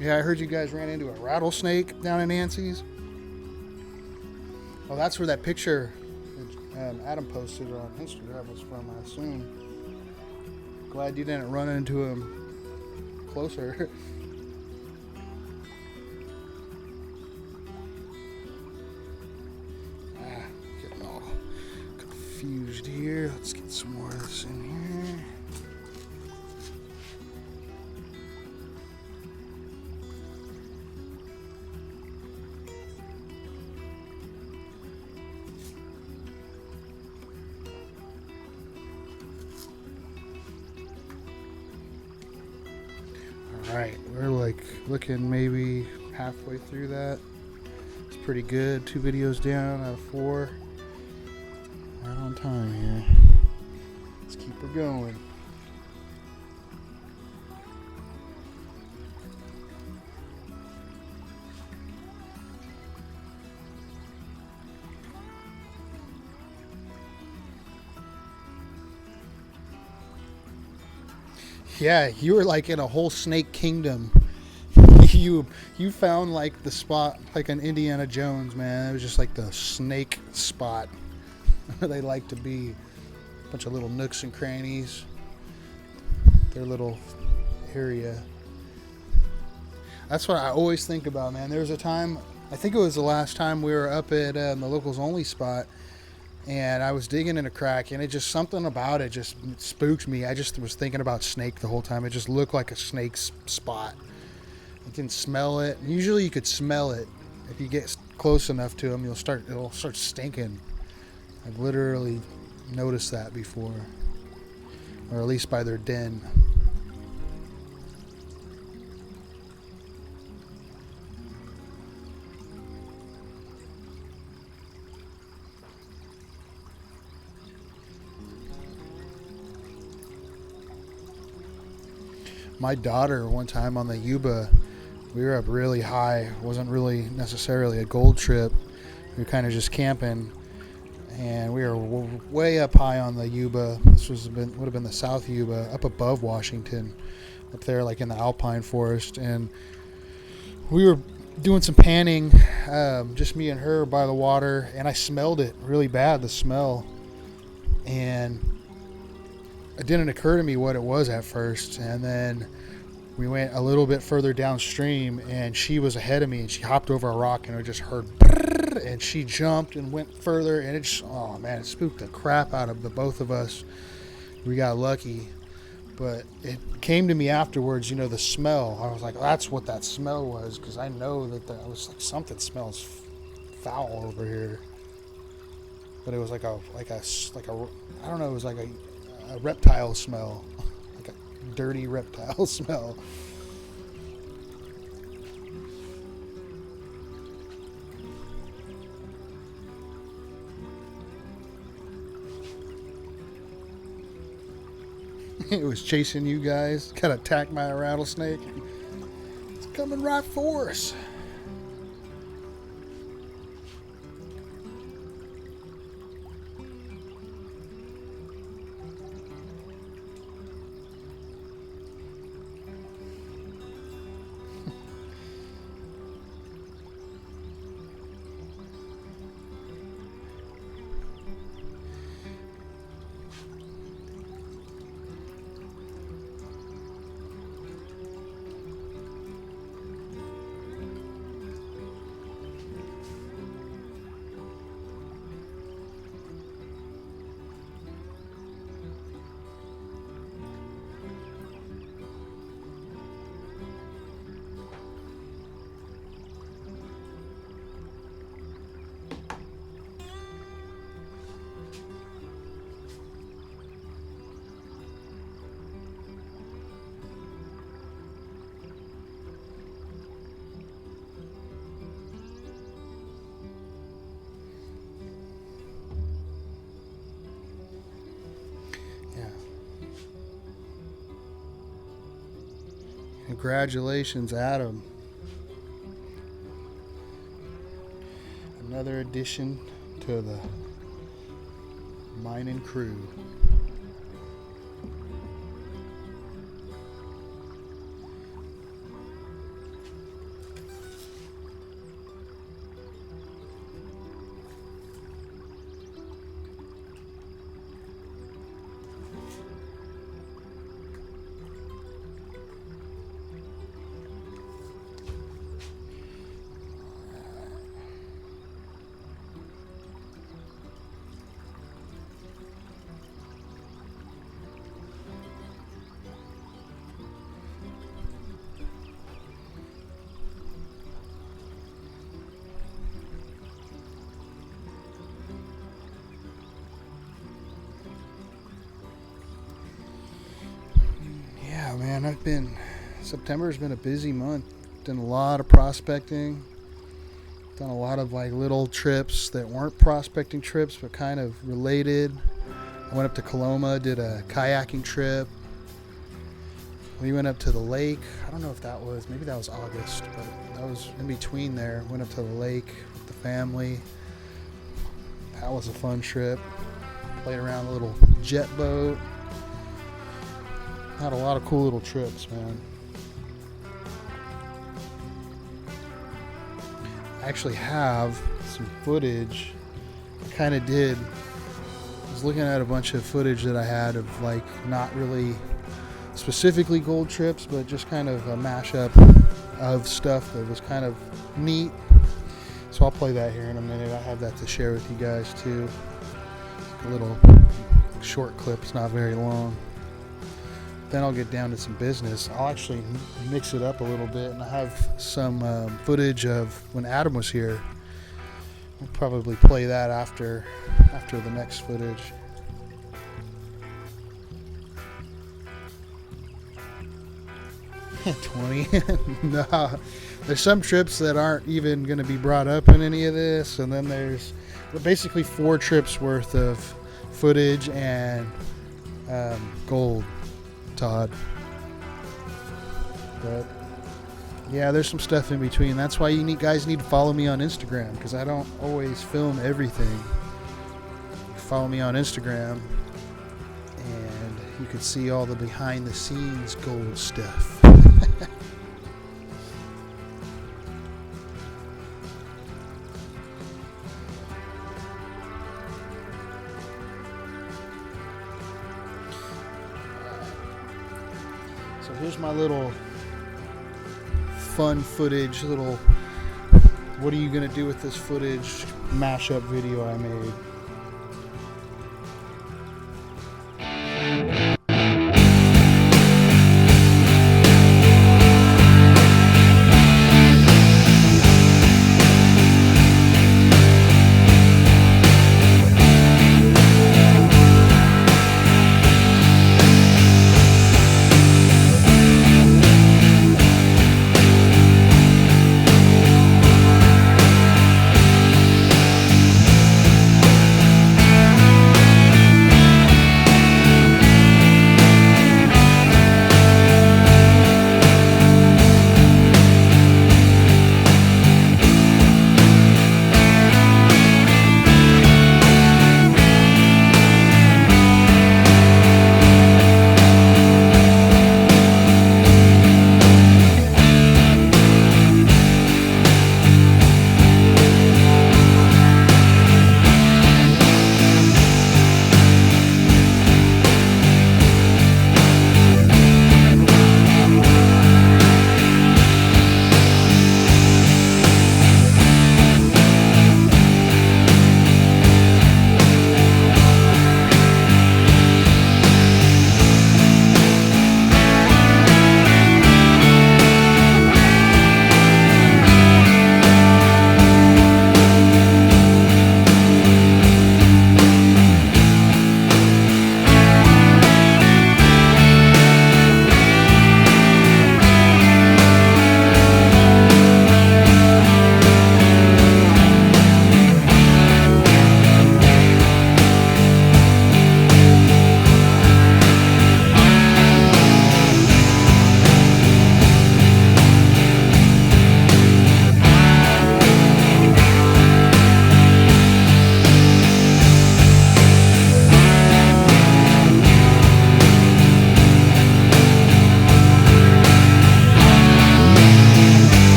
Speaker 1: Yeah, I heard you guys ran into a rattlesnake down in Nancy's. Oh, that's where that picture that Adam posted on Instagram was from, I assume. Glad you didn't run into him closer. fused here. Let's get some more of this in here. Alright, we're like looking maybe halfway through that. It's pretty good. 2 videos down out of 4. Right on time here. Let's keep her going. Yeah, you were like in a whole snake kingdom. You found like the spot like an Indiana Jones, man. It was just like the snake spot where they like to be. A bunch of little nooks and crannies. Their little area. That's what I always think about, man. There was a time, I think it was the last time we were up at the locals only spot, and I was digging in a crack, and it just, something about it just spooked me. I just was thinking about snake the whole time. It just looked like a snake's spot. You can smell it. Usually you could smell it. If you get close enough to them, it'll start stinking. I've literally noticed that before, or at least by their den. My daughter, one time on the Yuba, we were up really high. It wasn't really necessarily a gold trip. We were kind of just camping, and we were way up high on the Yuba. This would have been the South Yuba, up above Washington, up there like in the alpine forest. And we were doing some panning, just me and her by the water, and I smelled it really bad, the smell. And it didn't occur to me what it was at first, and then we went a little bit further downstream, and she was ahead of me, and she hopped over a rock, and I just heard brrr, and she jumped and went further, and it just, oh man, it spooked the crap out of the both of us. We got lucky, but it came to me afterwards, you know, the smell. I was like, that's what that smell was, because I know that I was like, something smells foul over here. But it was like a I don't know, it was like a reptile smell, like a dirty reptile smell. It was chasing you guys, got attacked by a rattlesnake. It's coming right for us. Congratulations, Adam. Another addition to the mining crew. man, September's been a busy month. Done a lot of prospecting. Done a lot of like little trips that weren't prospecting trips but kind of related. I went up to Coloma, did a kayaking trip. We went up to the lake. I don't know if maybe that was August, but that was in between there. Went up to the lake with the family. That was a fun trip. Played around a little jet boat. Had a lot of cool little trips, man. I actually have some footage. I kind of did. I was looking at a bunch of footage that I had of like not really specifically gold trips, but just kind of a mashup of stuff that was kind of neat. So I'll play that here in a minute. I have that to share with you guys too. A little short clip. It's not very long. Then I'll get down to some business. I'll actually mix it up a little bit, and I have some footage of when Adam was here. I'll probably play that after the next footage. No, there's some trips that aren't even going to be brought up in any of this, and then there's basically 4 trips worth of footage and gold, Todd. But yeah, there's some stuff in between. That's why guys need to follow me on Instagram, because I don't always film everything. Follow me on Instagram, and you can see all the behind the scenes gold stuff. So here's my little fun footage, what are you gonna do with this footage mashup video I made.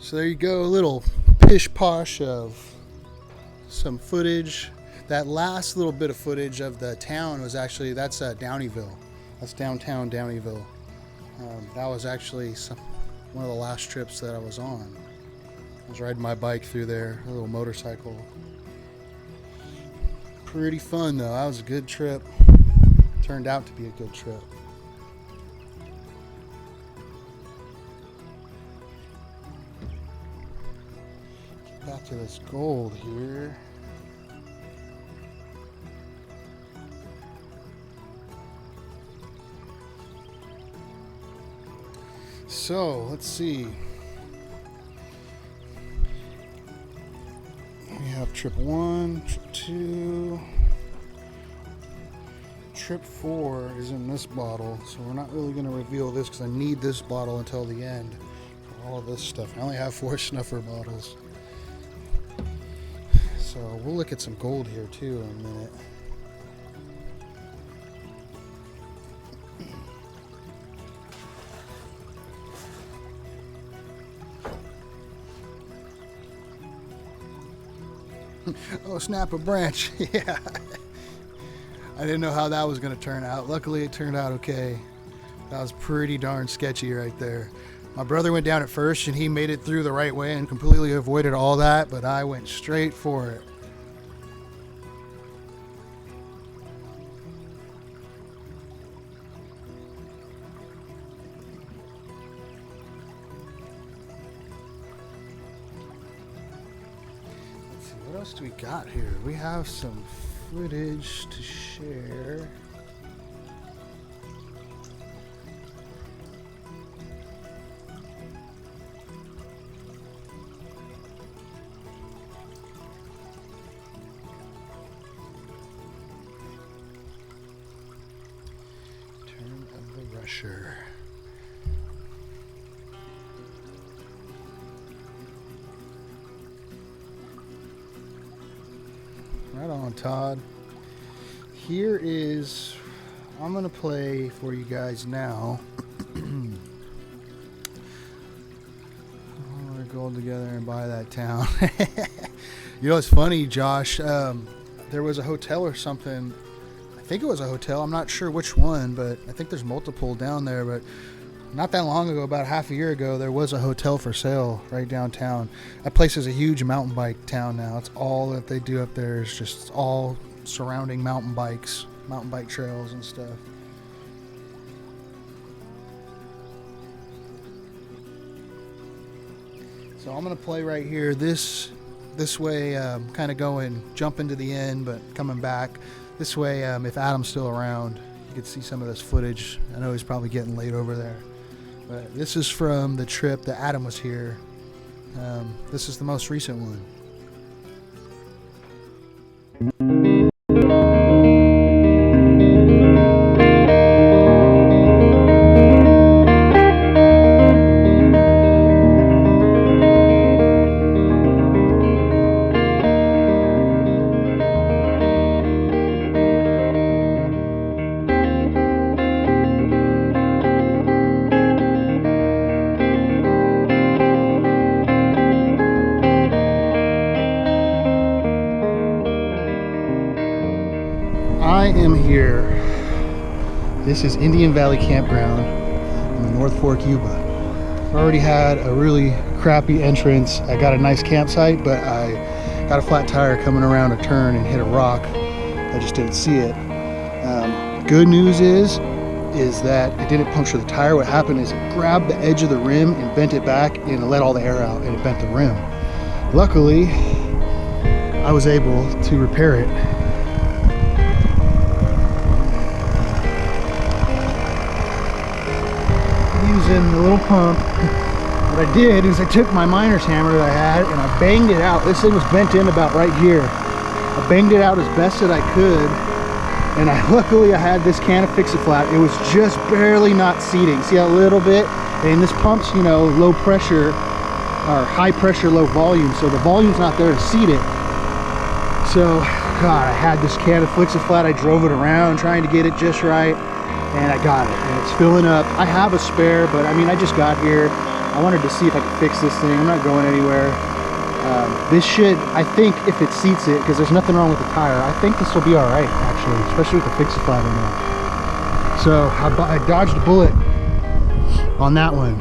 Speaker 1: So there you go, a little pish posh of some footage. That last little bit of footage of the town was actually, that's Downeyville. That's downtown Downeyville. That was actually one of the last trips that I was on. I was riding my bike through there, a little motorcycle. Pretty fun though. That was a good trip. Turned out to be a good trip. Get back to this gold here. So let's see. We have trip 1, trip 2. Trip 4 is in this bottle, so we're not really going to reveal this because I need this bottle until the end for all of this stuff. I only have 4 snuffer bottles. So we'll look at some gold here too in a minute. Oh, snap a branch. Yeah. I didn't know how that was going to turn out. Luckily, it turned out okay. That was pretty darn sketchy right there. My brother went down at first, and he made it through the right way and completely avoided all that, but I went straight for it. What else do we got here? We have some footage to share. Turn of the Rusher. Right on, Todd. Here is, I'm going to play for you guys now. We're going together and buy that town. You know, it's funny, Josh. There was a hotel or something. I think it was a hotel. I'm not sure which one, but I think there's multiple down there. But not that long ago, about half a year ago, there was a hotel for sale right downtown. That place is a huge mountain bike town now. It's all that they do up there is just all surrounding mountain bikes, mountain bike trails and stuff. So I'm going to play right here. This way, kind of going, jump into the end, but coming back. This way, if Adam's still around, you could see some of this footage. I know he's probably getting late over there. But this is from the trip that Adam was here. This is the most recent one. I am here. This is Indian Valley Campground in the North Fork, Yuba. I've already had a really crappy entrance. I got a nice campsite, but I got a flat tire coming around a turn and hit a rock. I just didn't see it. Good news is that it didn't puncture the tire. What happened is it grabbed the edge of the rim and bent it back and it let all the air out and it bent the rim. Luckily, I was able to repair it. Using the little pump. What I did is I took my miner's hammer that I had and I banged it out. This thing was bent in about right here. I banged it out as best that I could, and luckily I had this can of Fix-A-Flat. It was just barely not seating. See a little bit? And this pump's, you know, low pressure or high pressure, low volume, so the volume's not there to seat it. So, God, I had this can of Fix-A-Flat. I drove it around trying to get it just right. And I got it, and it's filling up. I have a spare, but I mean, I just got here. I wanted to see if I could fix this thing. I'm not going anywhere. This should, I think, if it seats it, because there's nothing wrong with the tire, I think this will be all right, actually, especially with the Fix-A-Flat in there. So I dodged a bullet on that one.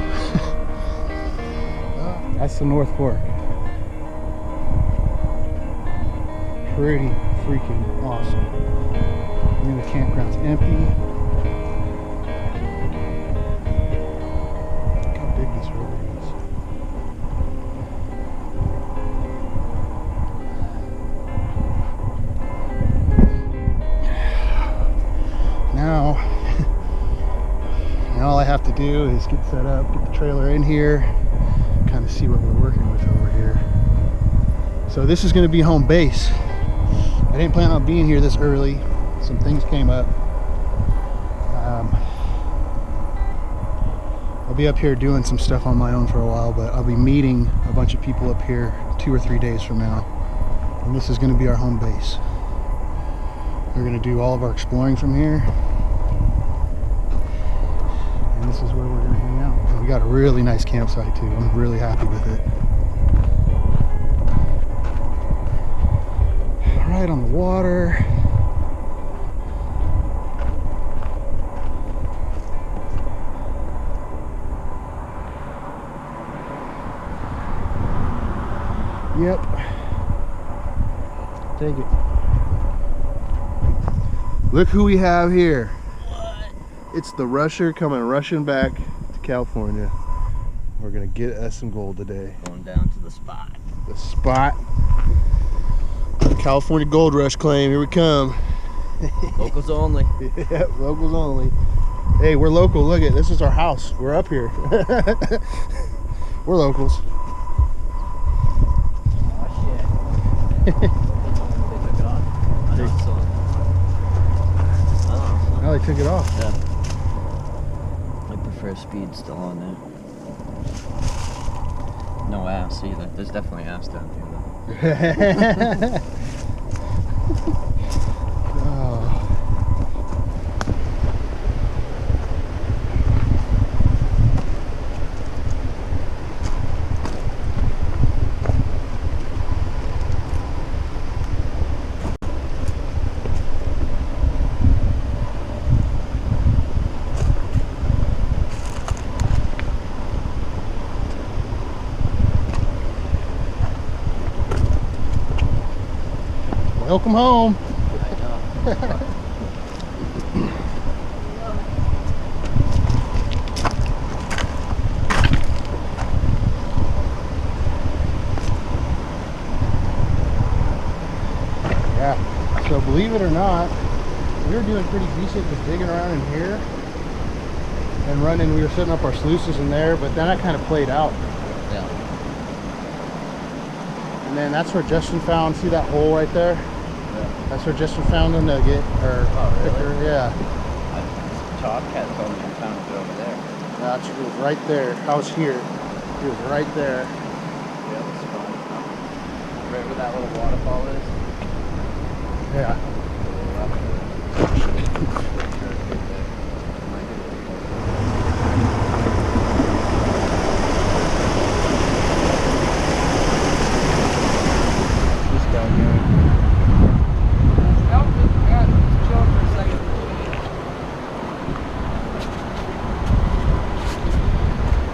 Speaker 1: That's the North Fork. pretty freaking awesome. And the campground's empty. Look how big this river is. Now all I have to do is get set up, get the trailer in here, kind of see what we're working with over here. So this is going to be home base. I didn't plan on being here this early. Some things came up. I'll be up here doing some stuff on my own for a while, but I'll be meeting a bunch of people up here 2 or 3 days from now. And this is going to be our home base. We're going to do all of our exploring from here. And this is where we're going to hang out. And we got a really nice campsite too. I'm really happy with it. Right on the water. Yep. Take it. Look who we have here. What? It's the rusher coming rushing back to California. We're gonna get us some gold today.
Speaker 5: Going down to the spot.
Speaker 1: The spot. California Gold Rush claim. Here we come.
Speaker 5: Locals only.
Speaker 1: Yep, locals only. Hey, we're local. Look at this is our house. We're up here. We're locals.
Speaker 5: Oh shit. They took it off. I know, so.
Speaker 1: Oh, they took it off.
Speaker 5: Yeah. I prefer speed still on there. No ass either. There's definitely ass down here though.
Speaker 1: Oh. Welcome home.
Speaker 5: I know.
Speaker 1: Yeah, so believe it or not, we were doing pretty decent with digging around in here and running. We were setting up our sluices in there, but then I kind of played out.
Speaker 5: Yeah.
Speaker 1: And then that's where Justin found, see that hole right there?
Speaker 5: Yeah.
Speaker 1: That's where Justin found a nugget, or
Speaker 5: Oh, really?
Speaker 1: picker, yeah.
Speaker 5: Tomcat told me you found it over there.
Speaker 1: That's, it was right there. I was here. It was right there.
Speaker 5: Yeah, that's fine. Right where that little waterfall is.
Speaker 1: Yeah.
Speaker 5: Just down here.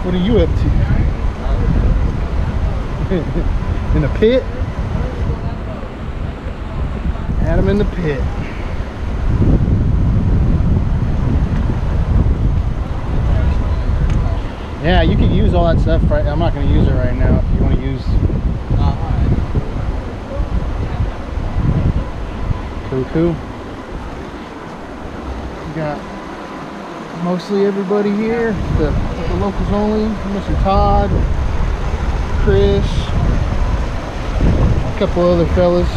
Speaker 1: What are you up to? In a pit? Had him in the pit. Yeah, you can use all that stuff right. I'm not going to use it right now. If you want to use cuckoo. You got mostly everybody here. The locals only. Mr. Todd, Chris, a couple other fellas.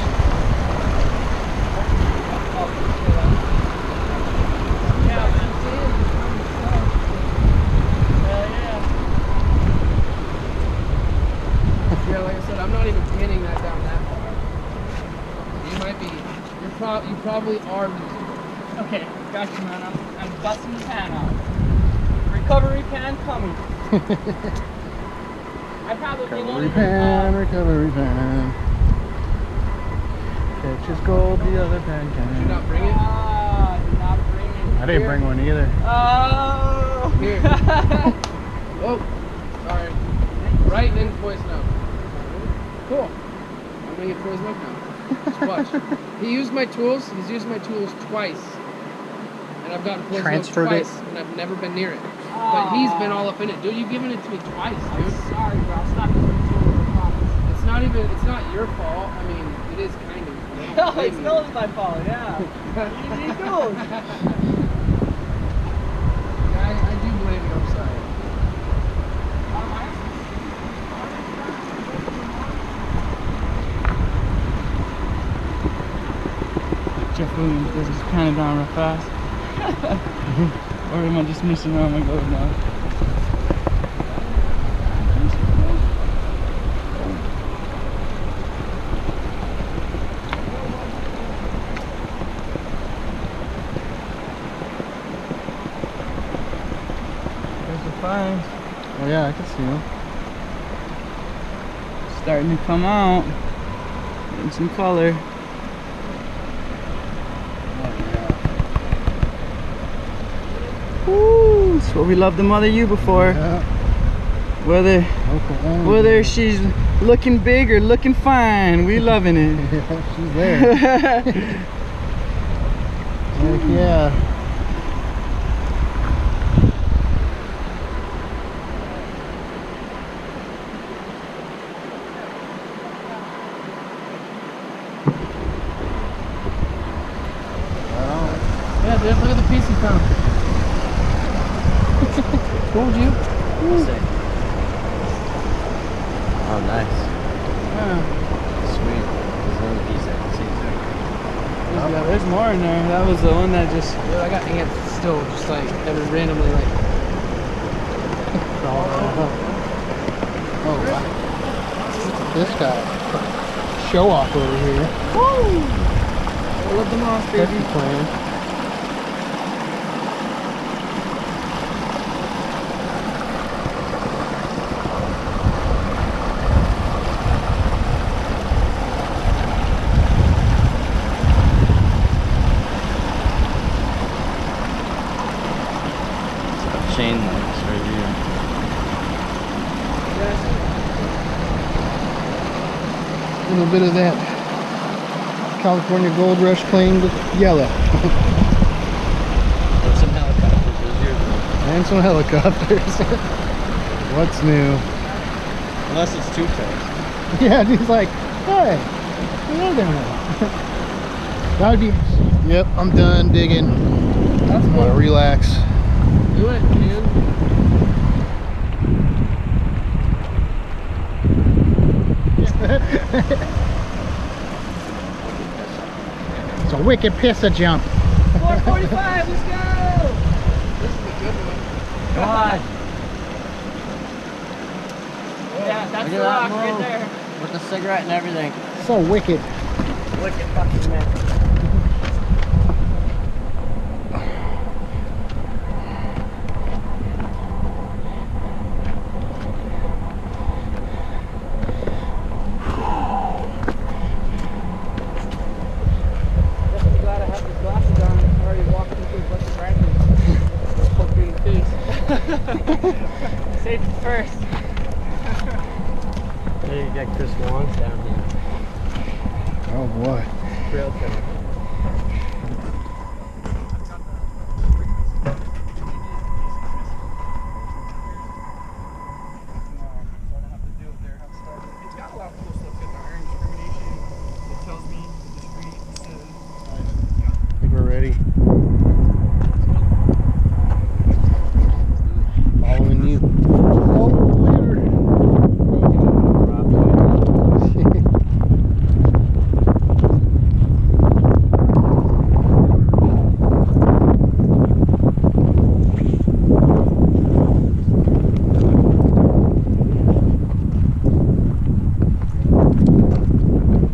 Speaker 4: Yeah, like I said, I'm not even pinning that down that far. You might be, you probably are.
Speaker 6: Okay, gotcha, man. I'm busting the pan out. Recovery pan coming. I probably
Speaker 1: Recovery pan, recovery pan. Catch his gold, the other pan
Speaker 4: Did you
Speaker 1: can.
Speaker 4: not bring it?
Speaker 6: did not bring it.
Speaker 1: I didn't bring one either.
Speaker 6: Oh.
Speaker 4: Here. Oh, sorry. Right, then voice note. Cool. I'm gonna get voice note now. Just watch. He used my tools. He's used my tools twice. And I've gotten poisoned
Speaker 5: Transferred it?
Speaker 4: twice, and I've never been near it. But he's been all up in it. Dude, you've given it to me twice, dude.
Speaker 6: Sorry, bro. Stop using the tool. I promise.
Speaker 4: It's not your fault. I mean, it is kind of.
Speaker 6: No, it's still my fault, yeah. You do.
Speaker 4: I do blame you, I'm sorry.
Speaker 6: Jeff Williams does just pan it down real fast. Or am I just missing around my goat now? There's the fines.
Speaker 5: Oh yeah, I can see them.
Speaker 6: Starting to come out. Getting some color. Woo! That's what we love the mother you before.
Speaker 5: Yeah.
Speaker 6: Whether she's looking big or looking fine, we loving it.
Speaker 5: Yeah, she's there. Heck yeah.
Speaker 4: Yeah, dude, look at the piece he found. Told you.
Speaker 5: Oh, nice.
Speaker 4: Yeah.
Speaker 5: Sweet. There's another piece I can see too.
Speaker 6: There's more in there. That was the one that just.
Speaker 4: Dude, I got ants still just like that are randomly like.
Speaker 5: Oh, wow. This guy. Show off over here.
Speaker 4: Woo! I love the moss, baby.
Speaker 5: Heavy plan. Chain links right here. A little bit of that California Gold Rush claimed yellow. And some helicopters. And some helicopters. What's new? Unless it's two-face. Yeah, he's like, hey, hello there now. That would be. Yep, I'm done digging.
Speaker 4: That's
Speaker 5: I'm gonna
Speaker 4: cool.
Speaker 5: relax.
Speaker 4: Do it, man.
Speaker 5: It's a wicked pisser jump.
Speaker 6: 445, let's go!
Speaker 4: This is a good one.
Speaker 6: Come on. Yeah, that's the rock right there.
Speaker 5: With the cigarette and everything. So wicked.
Speaker 6: Wicked fucking man. Definitely glad I have these glasses on. I already walked into a bunch of branches. Poke me in the face. Safety first.
Speaker 5: Hey, you got Chris Wong's down here. Oh boy.
Speaker 6: Trail killer.
Speaker 5: I think we're ready. Following you.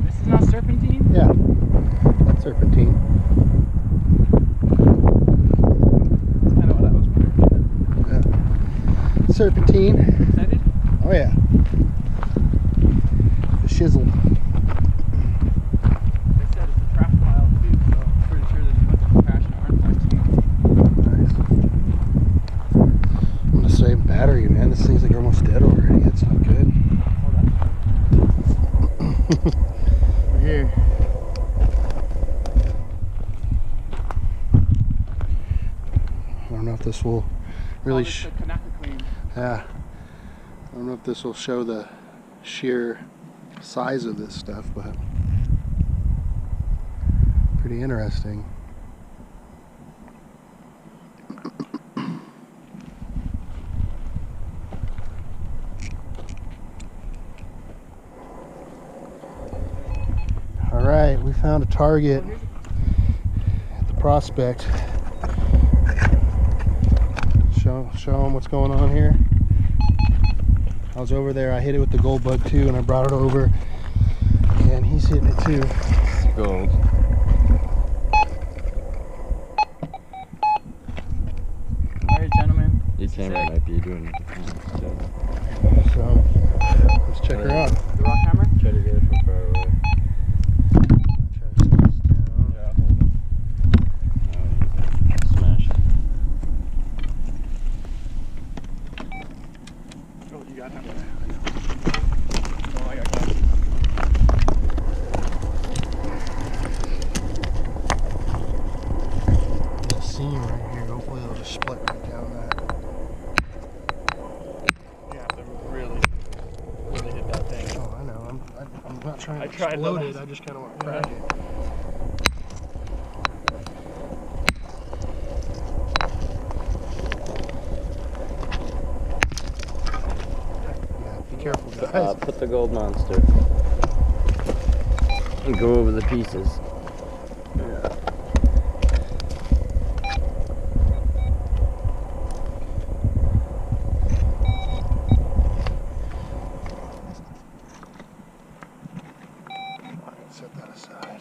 Speaker 6: This is not serpentine?
Speaker 5: Yeah. That's serpentine.
Speaker 6: That's kind of what I was wondering.
Speaker 5: Yeah. Serpentine.
Speaker 6: Excited?
Speaker 5: Oh yeah. The shizzle.
Speaker 6: They said it's a trap pile too, so I'm pretty sure there's a bunch of passionate artifacts in
Speaker 5: Nice. I'm gonna save battery, man. This thing's like almost dead already. It's not good.
Speaker 6: there. Here.
Speaker 1: this will really.
Speaker 6: Clean.
Speaker 1: Yeah. I don't know if this will show the sheer size of this stuff, but pretty interesting. All right, we found a target at the Prospect. Show them what's going on here. I was over there, I hit it with the gold bug too, and I brought it over, and he's hitting it too.
Speaker 3: Gold.
Speaker 6: Alright, gentlemen.
Speaker 3: Your camera might be doing it.
Speaker 1: So, let's check her out.
Speaker 6: The rock hammer?
Speaker 3: Try to get it from far away.
Speaker 1: Try to set this down.
Speaker 3: Yeah, hold on. Smash it.
Speaker 4: Oh, you got him.
Speaker 6: Oh, I got glasses.
Speaker 1: There's a seam right here. Hopefully it'll just split right down that.
Speaker 4: You have to really hit that thing.
Speaker 1: Oh, I know. I'm not trying to
Speaker 4: I tried
Speaker 1: explode
Speaker 4: that.
Speaker 1: it. I just kind of want to crack it. Yeah, be careful, guys.
Speaker 3: Put the gold monster. And go over the pieces. Yeah.
Speaker 1: Set that aside.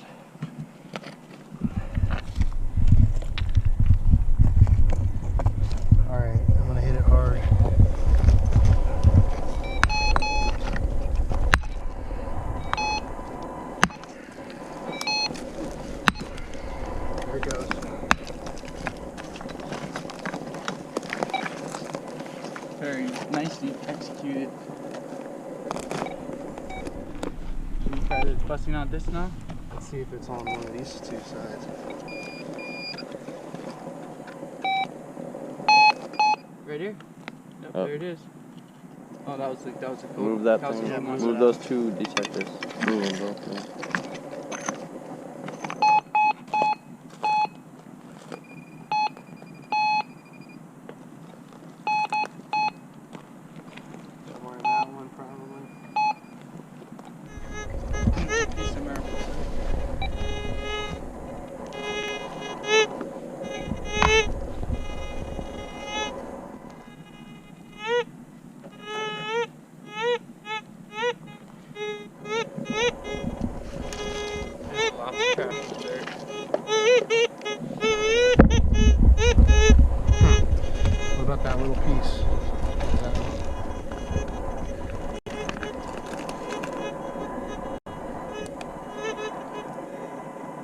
Speaker 1: Alright, I'm gonna hit it hard. There it goes.
Speaker 6: Very nicely executed. Should we try to busting out this now?
Speaker 1: Let's see if it's on one of these two sides.
Speaker 6: Right here? Yep,
Speaker 3: Oh.
Speaker 6: there it is. Oh, that was the gold.
Speaker 3: Move that
Speaker 6: was the
Speaker 3: thing.
Speaker 6: gold monster.
Speaker 3: Move those two detectors. Move them both. Yeah.
Speaker 1: Somewhere in that one, probably.
Speaker 6: Piece of marble. Lots of crap there.
Speaker 1: What about that little piece?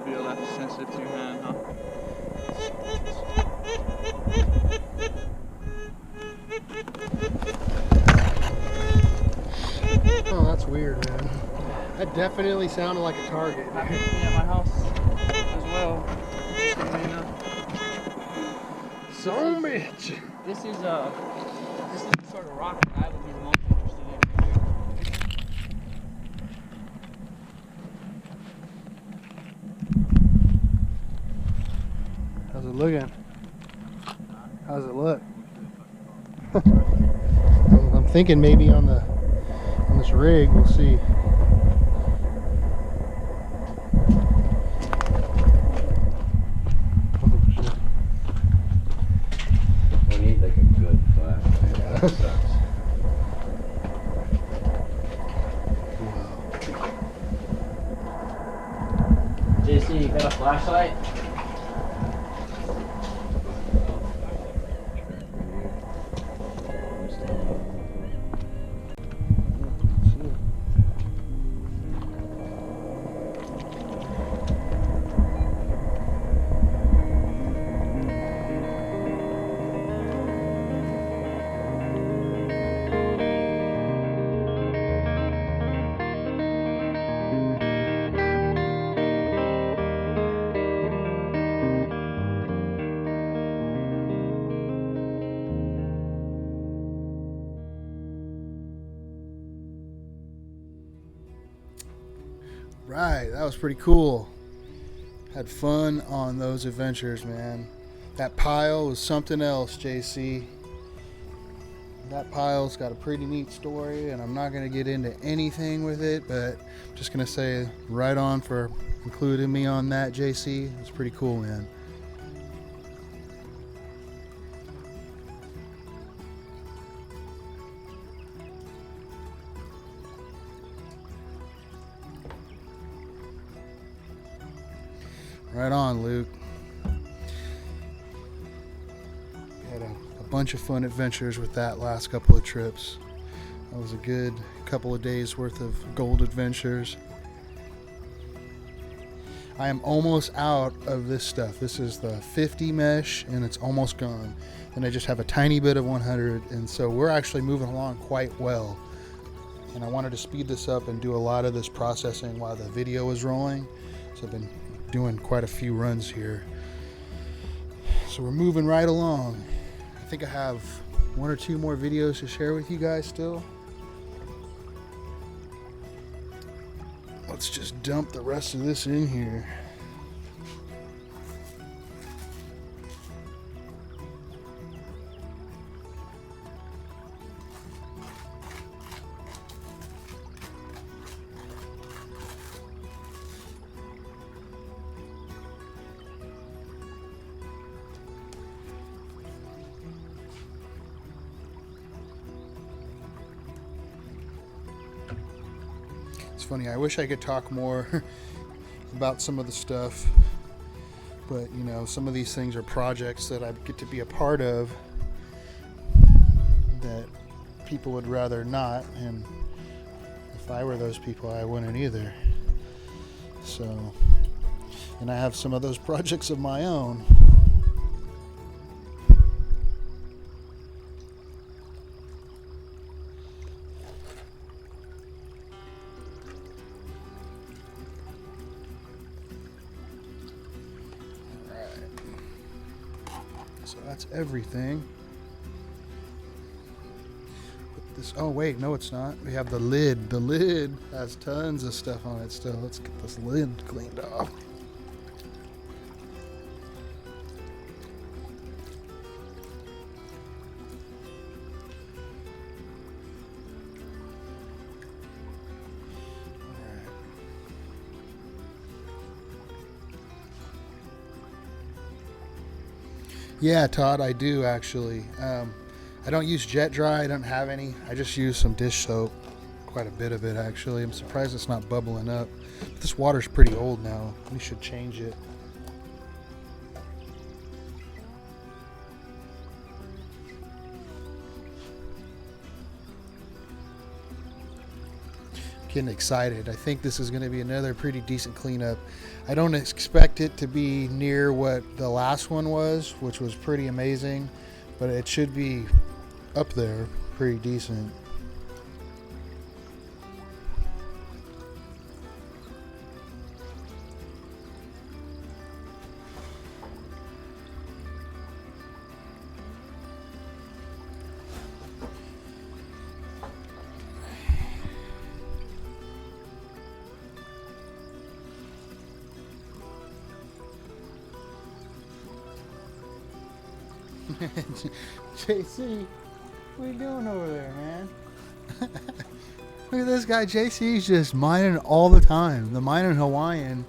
Speaker 6: Feel that's sensitive to your hand, huh?
Speaker 1: Oh, that's weird, man. That definitely sounded like a target.
Speaker 6: Happened to me at my house as well. Interestingly enough.
Speaker 1: Son of a bitch.
Speaker 6: This is the sort of rock that I would be the most interested in.
Speaker 1: How's it looking? How's it look? I'm thinking maybe on this rig we'll see. Oh, shit.
Speaker 3: We need like a good flashlight. Yeah, that sucks. JC, you got a flashlight?
Speaker 1: Right, that was pretty cool. Had fun on those adventures, man. That pile was something else, JC. That pile's got a pretty neat story, and I'm not going to get into anything with it, but I'm just going to say right on for including me on that, JC. It's pretty cool, man. Right on, Luke. Had a bunch of fun adventures with that last couple of trips. That was a good couple of days worth of gold adventures. I am almost out of this stuff. This is the 50 mesh and it's almost gone. And I just have a tiny bit of 100, and so we're actually moving along quite well. And I wanted to speed this up and do a lot of this processing while the video was rolling. So I've been doing quite a few runs here. So we're moving right along. I think I have 1 or 2 more videos to share with you guys still. Let's just dump the rest of this in here. It's funny, I wish I could talk more about some of the stuff, but you know, some of these things are projects that I get to be a part of that people would rather not, and if I were those people, I wouldn't either. So, and I have some of those projects of my own. So that's everything. Put this, oh wait, no it's not. We have the lid. The lid has tons of stuff on it still. Let's get this lid cleaned off. Yeah, Todd, I do actually. I don't use jet dry. I don't have any. I just use some dish soap. Quite a bit of it, actually. I'm surprised it's not bubbling up. But this water's pretty old now. We should change it. Getting excited. I think this is going to be another pretty decent cleanup. I don't expect it to be near what the last one was, which was pretty amazing, but it should be up there pretty decent. JC, what are you doing over there, man? Look at this guy. JC's just mining all the time. The mining Hawaiian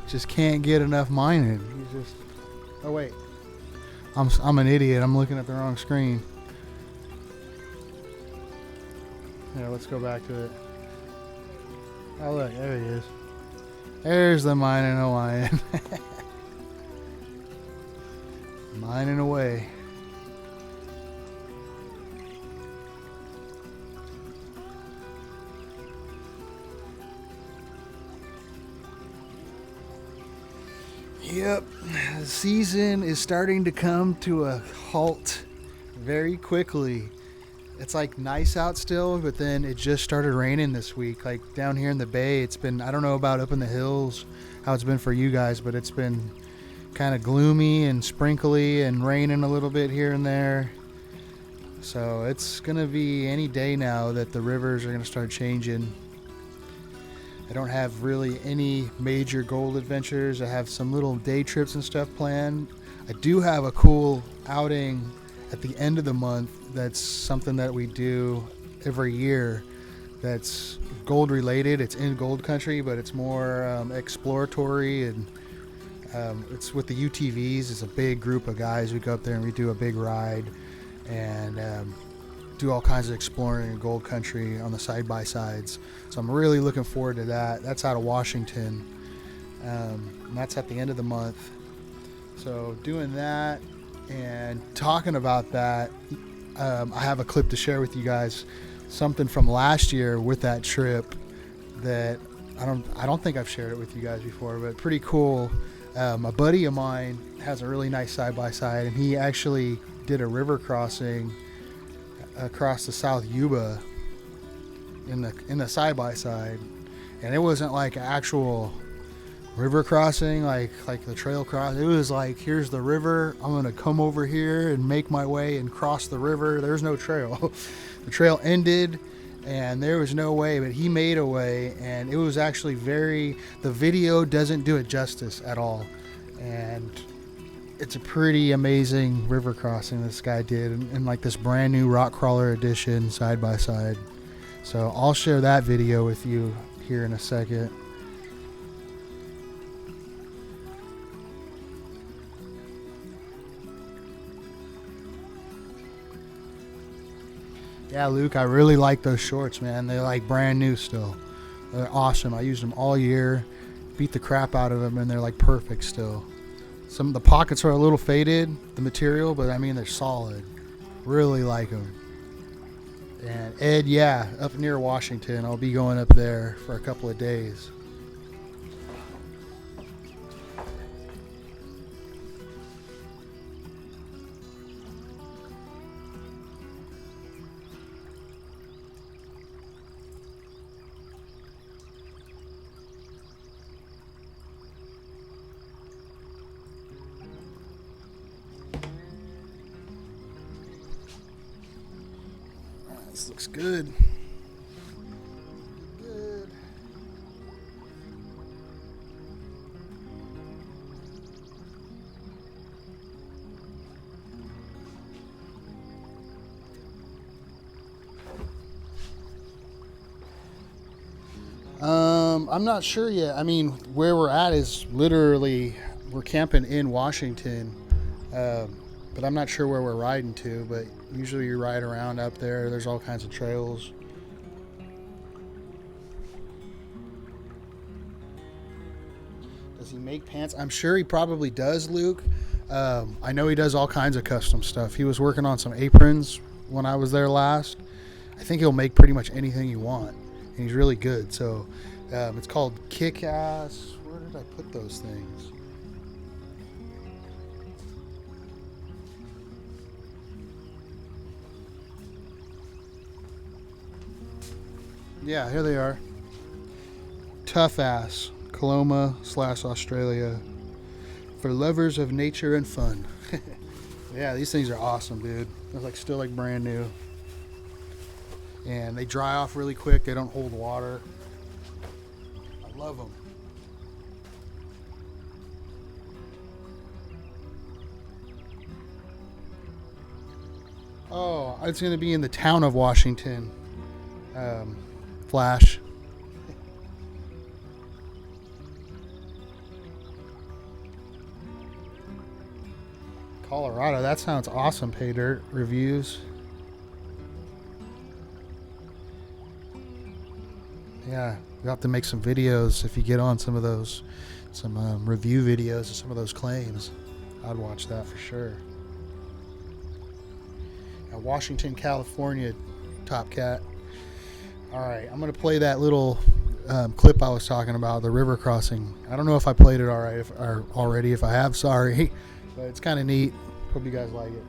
Speaker 1: just can't get enough mining. He's just, oh wait, I'm an idiot. I'm looking at the wrong screen. Yeah, let's go back to it. Oh look, there he is. There's the mining Hawaiian. Mining away. Yep, the season is starting to come to a halt very quickly. It's like nice out still, but then it just started raining this week. Like down here in the bay, it's been, I don't know about up in the hills, how it's been for you guys, but it's been kind of gloomy and sprinkly and raining a little bit here and there. So it's gonna be any day now that the rivers are gonna start changing. I don't have really any major gold adventures. I have some little day trips and stuff planned. I do have a cool outing at the end of the month. That's something that we do every year. That's gold related. It's in gold country, but it's more exploratory, and it's with the UTVs. It's a big group of guys. We go up there and we do a big ride and do all kinds of exploring in gold country on the side-by-sides. So I'm really looking forward to that. That's out of Washington. And that's at the end of the month. So doing that and talking about that, I have a clip to share with you guys. Something from last year with that trip that I don't think I've shared it with you guys before, but pretty cool. A buddy of mine has a really nice side-by-side, and he actually did a river crossing across the South Yuba in the side-by-side, and it wasn't like an actual river crossing like the trail cross. It was like, here's the river, I'm gonna come over here and make my way and cross the river. There's no trail. The trail ended and there was no way, but he made a way, and it was actually the video doesn't do it justice at all, and it's a pretty amazing river crossing this guy did in like this brand new rock crawler edition side by side. So I'll share that video with you here in a second. Yeah, Luke, I really like those shorts, man. They're like brand new still. They're awesome. I used them all year, beat the crap out of them, and they're like perfect still. Some of the pockets are a little faded, the material, but I mean, they're solid. Really like them. And Ed, yeah, up near Washington. I'll be going up there for a couple of days. This looks good. Good. I'm not sure yet. I mean, where we're at is literally, we're camping in Washington. But I'm not sure where we're riding to, but usually you ride around up there. There's all kinds of trails. Does he make pants? I'm sure he probably does, Luke. I know he does all kinds of custom stuff. He was working on some aprons when I was there last. I think he'll make pretty much anything you want, and he's really good. So it's called Kick-Ass. Where did I put those things? Yeah, here they are. Tough Ass, Coloma / Australia, for lovers of nature and fun. Yeah, these things are awesome, dude. They're like still like brand new, and they dry off really quick. They don't hold water. I love them. Oh, it's gonna be in the town of Washington. Flash. Colorado, that sounds awesome. Pay Dirt reviews. Yeah, you have to make some videos if you get on some of those, some review videos of some of those claims. I'd watch that for sure. Now, Washington, California, Top Cat. All right, I'm gonna play that little clip I was talking about, the river crossing. I don't know if I played it already. If I have, sorry, but it's kind of neat. Hope you guys like it.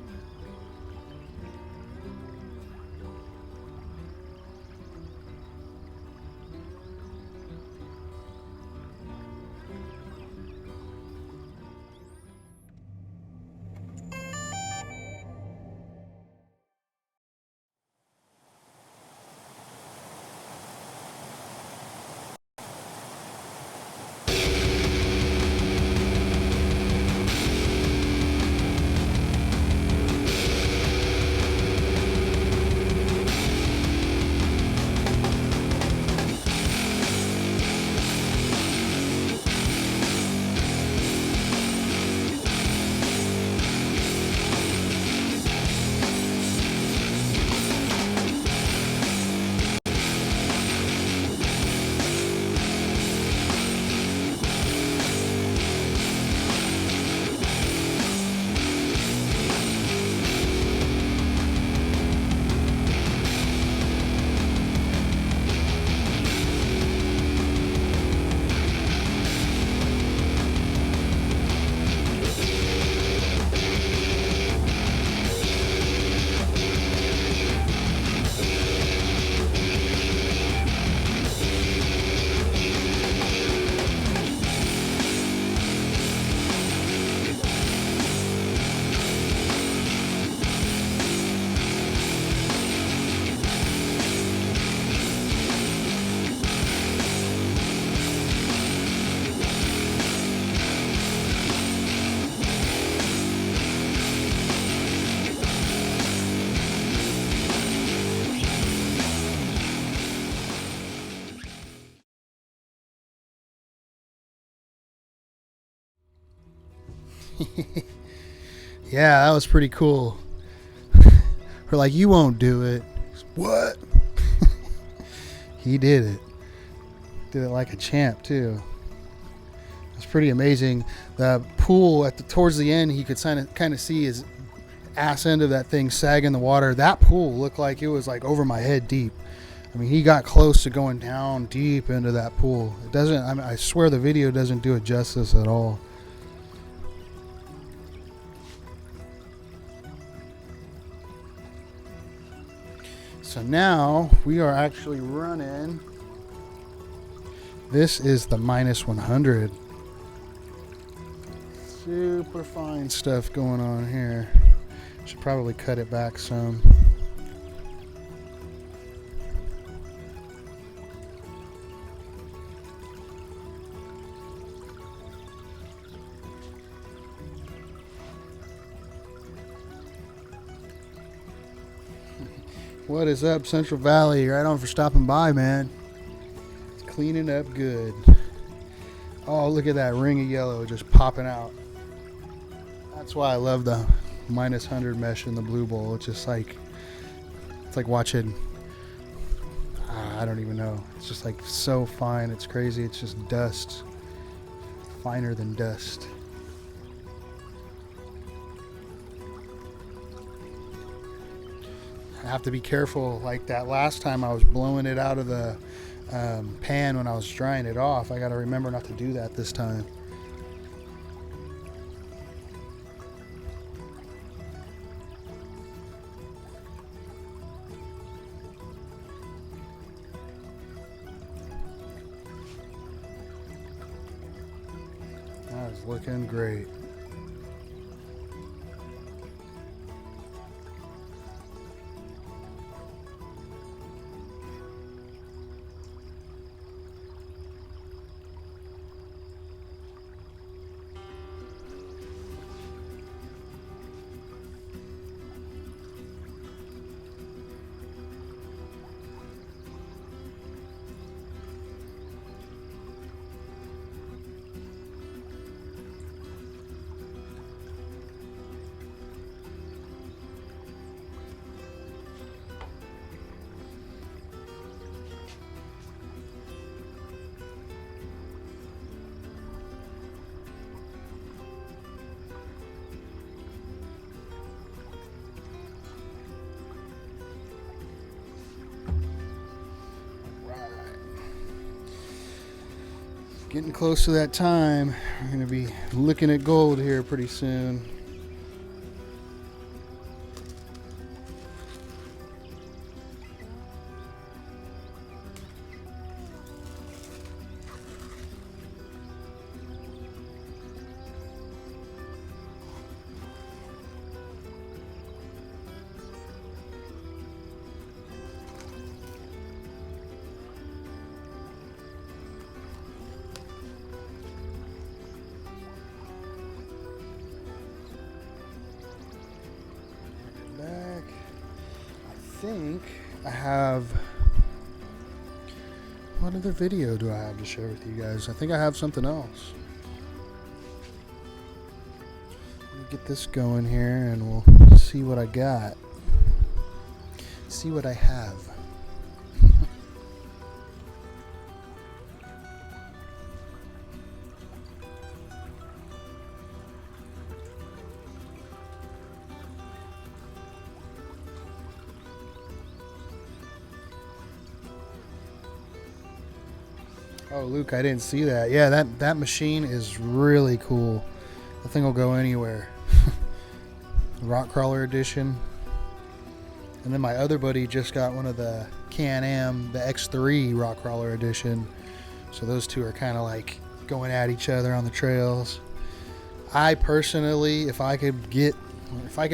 Speaker 1: Yeah, that was pretty cool. We're like, you won't do it. What? He did it. Did it like a champ too. It's pretty amazing. The pool towards the end, he could kind of see his ass end of that thing sag in the water. That pool looked like it was like over my head deep. I mean, he got close to going down deep into that pool. It doesn't. I mean, I swear the video doesn't do it justice at all. So now we are actually running. This is the -100. Super fine stuff going on here. Should probably cut it back some. What is up, Central Valley? Right on for stopping by, man. It's cleaning up good. Oh, look at that ring of yellow just popping out. That's why I love the -100 mesh in the blue bowl. It's just like, it's like watching, I don't even know. It's just like so fine. It's crazy. It's just dust. Finer than dust. I have to be careful. Like that last time I was blowing it out of the pan when I was drying it off. I got to remember not to do that this time. That is looking great. Getting close to that time. We're going to be looking at gold here pretty soon. I think I have, what other video do I have to share with you guys? I think I have something else. Let me get this going here and we'll see what I got. See what I have. Oh, Luke, I didn't see that. Yeah, that machine is really cool. The thing will go anywhere. Rock Crawler Edition. And then my other buddy just got one of the Can-Am, the X3 Rock Crawler Edition. So those two are kind of like going at each other on the trails. I personally, if I could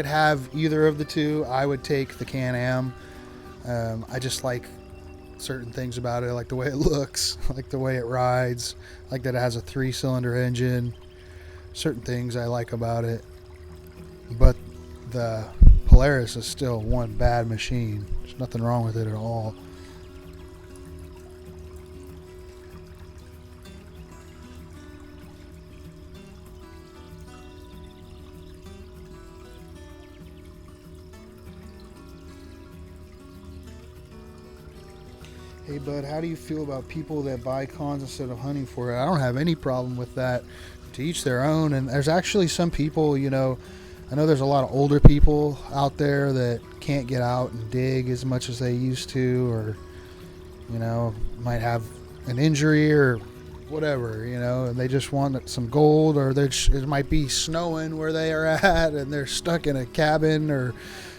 Speaker 1: have either of the two, I would take the Can-Am. I just like certain things about it. I like the way it looks, I like the way it rides, I like that it has a 3-cylinder engine. Certain things I like about it, but the Polaris is still one bad machine. There's nothing wrong with it at all. Hey bud, how do you feel about people that buy cons instead of hunting for it? I don't have any problem with that. To each their own. And there's actually some people, you know, I know there's a lot of older people out there that can't get out and dig as much as they used to, or, you know, might have an injury or whatever, you know, and they just want some gold, or it might be snowing where they are at and they're stuck in a cabin or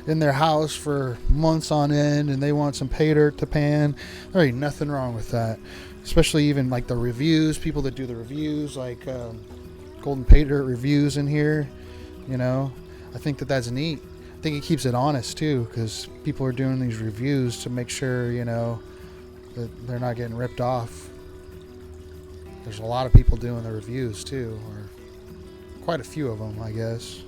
Speaker 1: in their house for months on end and they want some pay dirt to pan. There ain't nothing wrong with that. Especially even like the reviews, people that do the reviews, like Golden Pay Dirt reviews in here, you know. I think that's neat. I think it keeps it honest too, because people are doing these reviews to make sure, you know, that they're not getting ripped off. There's a lot of people doing the reviews too, or quite a few of them, I guess.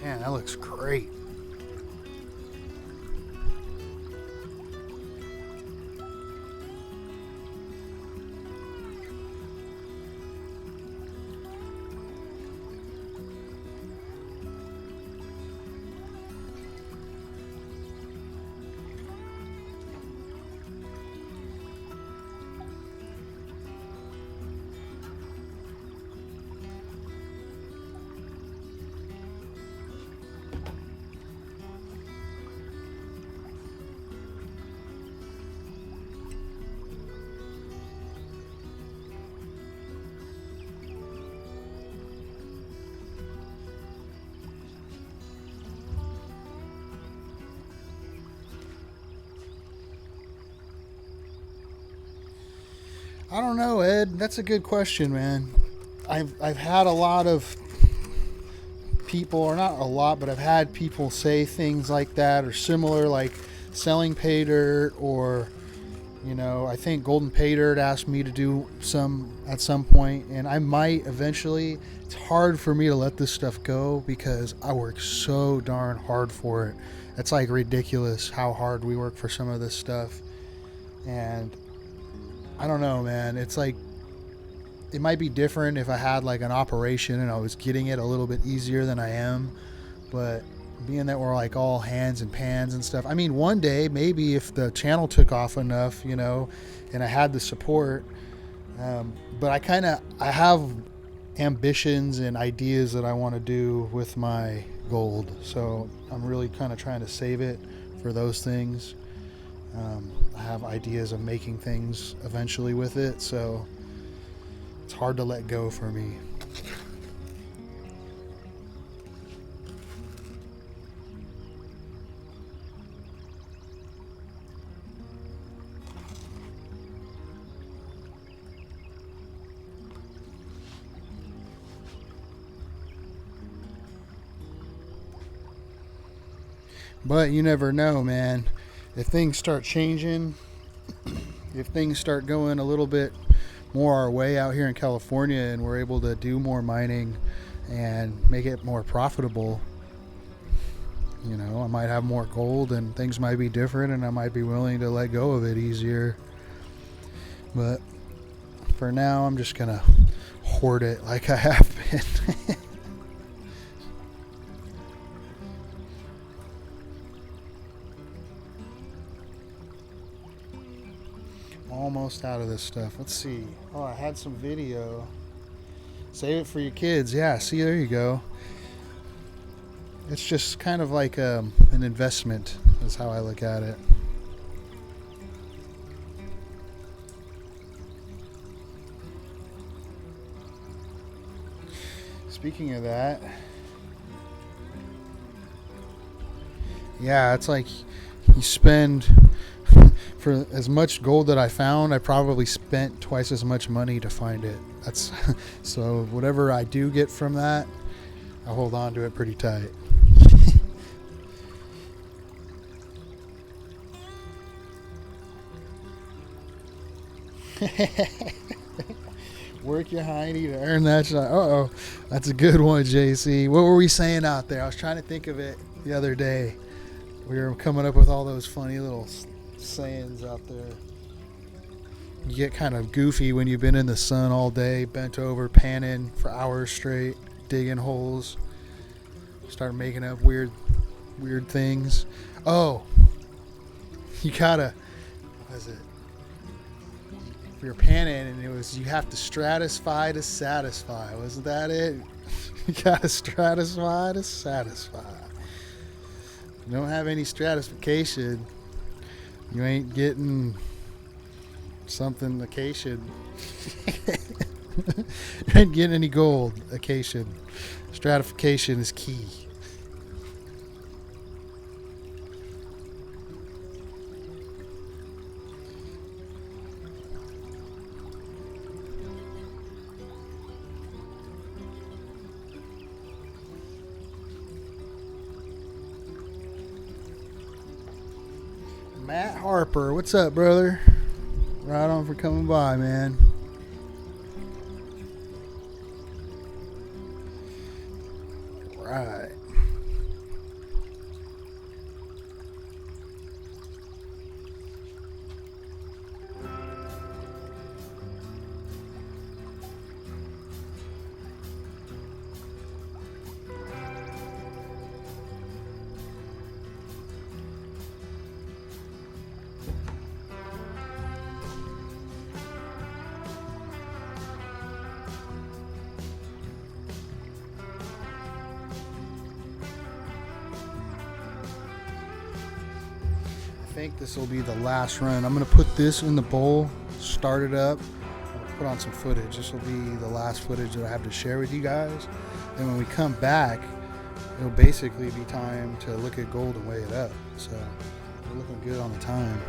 Speaker 1: Man, that looks great. I don't know, Ed. That's a good question, man. I've had a lot of people, or not a lot, but I've had people say things like that or similar, like selling pay dirt, or, you know, I think Golden Pay Dirt asked me to do some at some point, and I might eventually. It's hard for me to let this stuff go because I work so darn hard for it. It's like ridiculous how hard we work for some of this stuff. And I don't know, man. It's like, it might be different if I had like an operation and I was getting it a little bit easier than I am. But being that we're like all hands and pans and stuff, I mean, one day maybe if the channel took off enough, you know, and I had the support. But I have ambitions and ideas that I want to do with my gold. So I'm really kind of trying to save it for those things. I have ideas of making things eventually with it, so it's hard to let go for me. But you never know, man. If things start changing, if things start going a little bit more our way out here in California and we're able to do more mining and make it more profitable, you know, I might have more gold and things might be different and I might be willing to let go of it easier. But for now, I'm just gonna hoard it like I have been. Almost out of this stuff. Let's see. Oh, I had some video. Save it for your kids. Yeah, see, there you go. It's just kind of like an investment is how I look at it. Speaking of that, yeah, it's like you spend... For as much gold that I found, I probably spent twice as much money to find it. That's so whatever I do get from that, I hold on to it pretty tight. Work your hiney to earn that shot. Uh-oh. That's a good one, JC. What were we saying out there? I was trying to think of it. the other day. We were coming up with all those funny little sayings out there. You get kind of goofy when you've been in the sun all day, bent over, panning for hours straight, digging holes. Start making up weird things. Oh, you gotta, what is it? We were panning and it was, you have to stratify to satisfy. Wasn't that it? You gotta stratify to satisfy. If you don't have any stratification, you ain't getting something occasion. You ain't getting any gold occasion. Stratification is key. Matt Harper, what's up, brother? Right on for coming by, man. Right. I think this will be the last run. I'm going to put this in the bowl, start it up, put on some footage. This will be the last footage that I have to share with you guys. And when we come back, it'll basically be time to look at gold and weigh it up. So we're looking good on the time.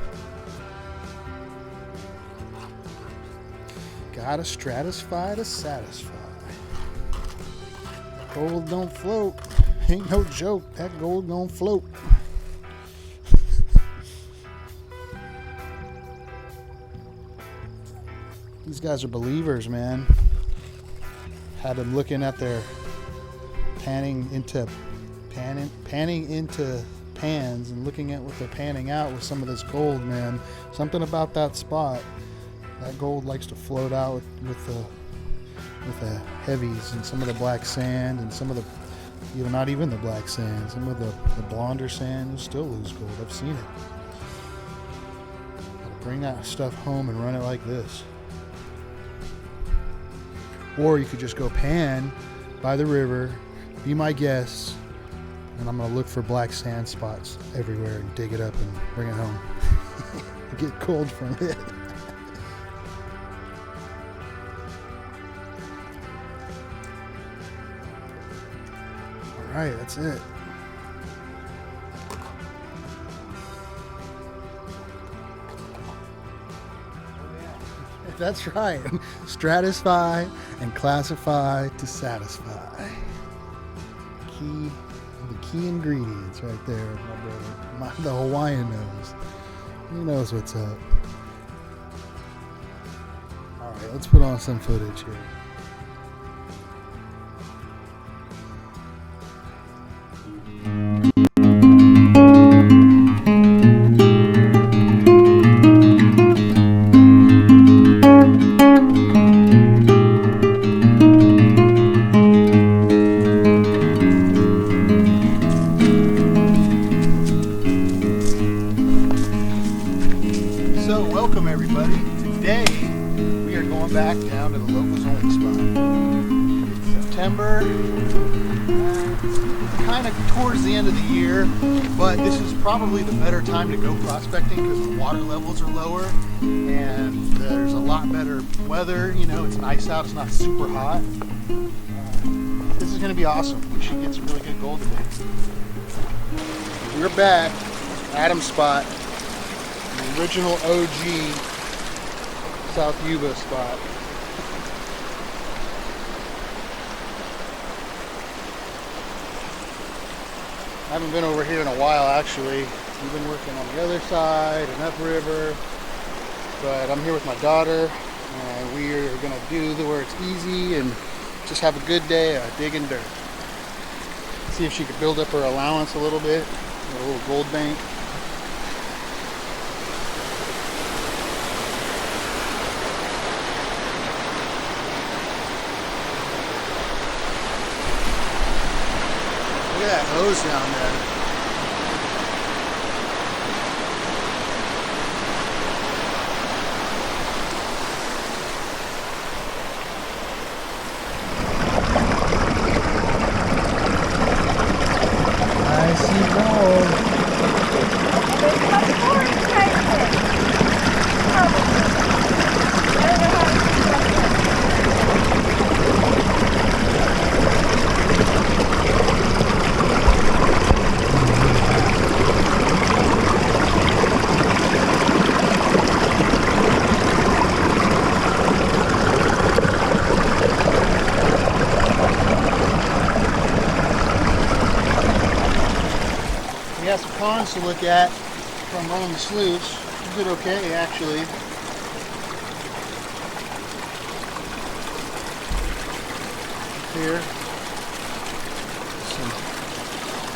Speaker 1: Gotta stratify to satisfy. Gold don't float. Ain't no joke. That gold don't float. These guys are believers, man. Had them looking at their panning into pans and looking at what they're panning out with some of this gold, man. Something about that spot. That gold likes to float out with the heavies and some of the black sand and some of the, you know, not even the black sand. Some of the blonder sand will still lose gold. I've seen it. Gotta bring that stuff home and run it like this. Or you could just go pan by the river, be my guest, and I'm going to look for black sand spots everywhere and dig it up and bring it home. Get gold from it. All right, that's it. That's right. Stratify and classify to satisfy. The key ingredients right there, my brother. The Hawaiian knows. He knows what's up. All right, let's put on some footage here. So welcome everybody. Today we are going back down to the locals only spot. It's September, kind of towards the end of the year, but this is probably the better time to go prospecting because the water levels are lower and there's a lot better weather. You know, it's nice out, it's not super hot. This is going to be awesome. We should get some really good gold today. We're back, Adam's spot. The original OG South Yuba spot. I haven't been over here in a while actually. We've been working on the other side and upriver, but I'm here with my daughter and we are going to do where it's easy and just have a good day digging dirt. See if she could build up her allowance a little bit, a little gold bank. Look at that hose down there. We have some ponds to look at from running the sluice. We did okay, actually. Here, some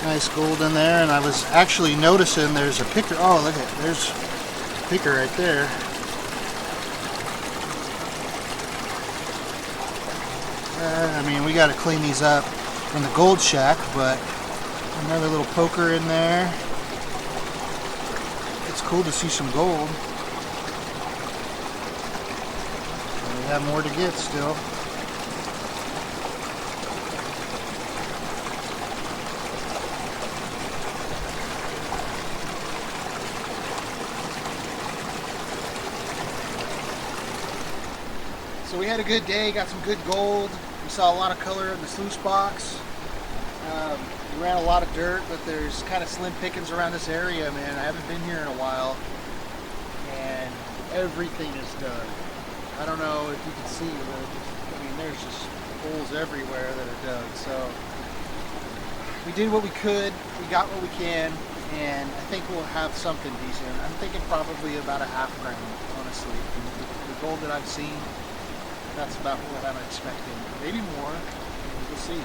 Speaker 1: nice gold in there, and I was actually noticing there's a picker. Oh, look at it. There's a picker right there. I mean, we got to clean these up from the gold shack, but another little poker in there. It's cool to see some gold. And we have more to get still. So we had a good day, got some good gold. We saw a lot of color in the sluice box. We ran a lot of dirt, but there's kind of slim pickings around this area, man. I haven't been here in a while, and everything is dug. I don't know if you can see, but I mean, there's just holes everywhere that are dug. So we did what we could, we got what we can, and I think we'll have something decent. I'm thinking probably about a half gram, honestly. The gold that I've seen, that's about what I'm expecting. Maybe more, we'll see.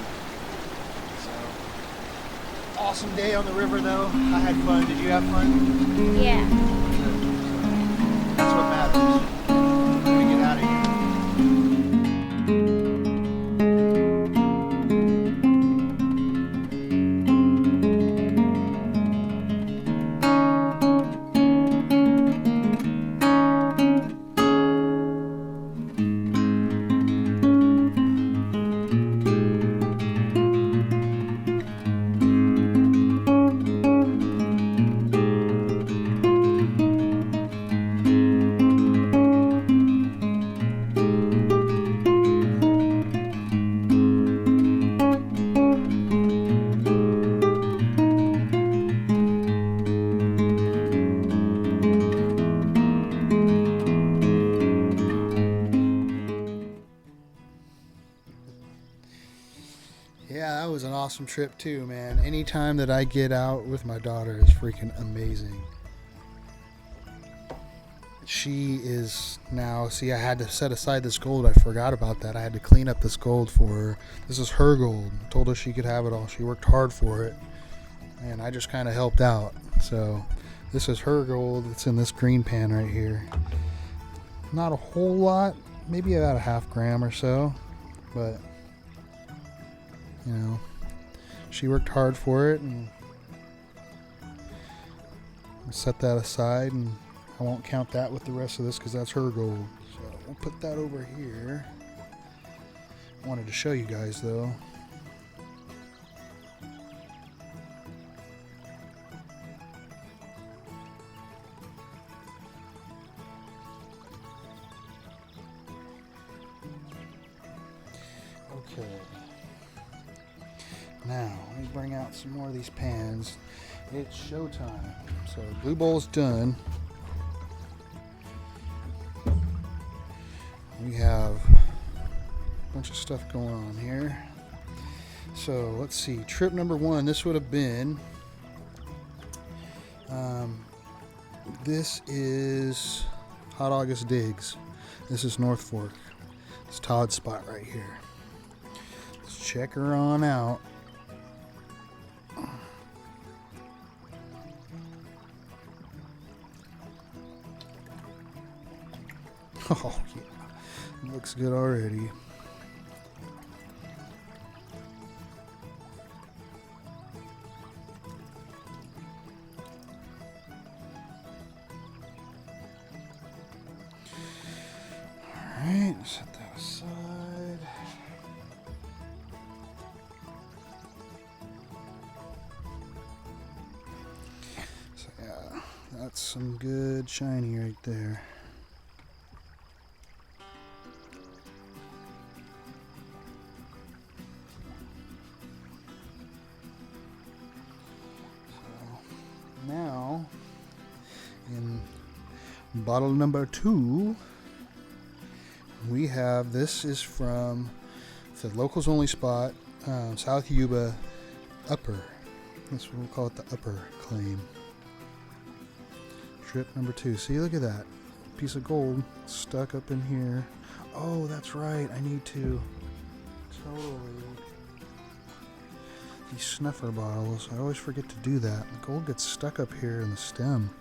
Speaker 1: Awesome day on the river though. I had fun. Did you have fun?
Speaker 7: Yeah.
Speaker 1: That's what matters. We're gonna get out of here. Yeah, that was an awesome trip too, man. Anytime that I get out with my daughter is freaking amazing. She is now, see, I had to set aside this gold. I forgot about that. I had to clean up this gold for her. This is her gold. Told her she could have it all. She worked hard for it, and I just kind of helped out. So this is her gold. It's in this green pan right here. Not a whole lot, maybe about a half gram or so, but you know, she worked hard for it, and I'll set that aside, and I won't count that with the rest of this because that's her gold. So we'll put that over here. I wanted to show you guys though. Okay. Now, let me bring out some more of these pans. It's showtime. So, blue bowl's done. We have a bunch of stuff going on here. So, let's see. Trip number 1, this would have been... this is Hot August Digs. This is North Fork. It's Todd's spot right here. Let's check her on out. Oh, yeah. Looks good already. Alright, set that aside. So, yeah, that's some good shiny right there. Now, in bottle number 2, we have, this is from the locals only spot, South Yuba Upper. That's what we'll call it, the upper claim. Trip number 2. See, look at that piece of gold stuck up in here. Oh, that's right. I need to totally. These snuffer bottles, I always forget to do that. The gold gets stuck up here in the stem.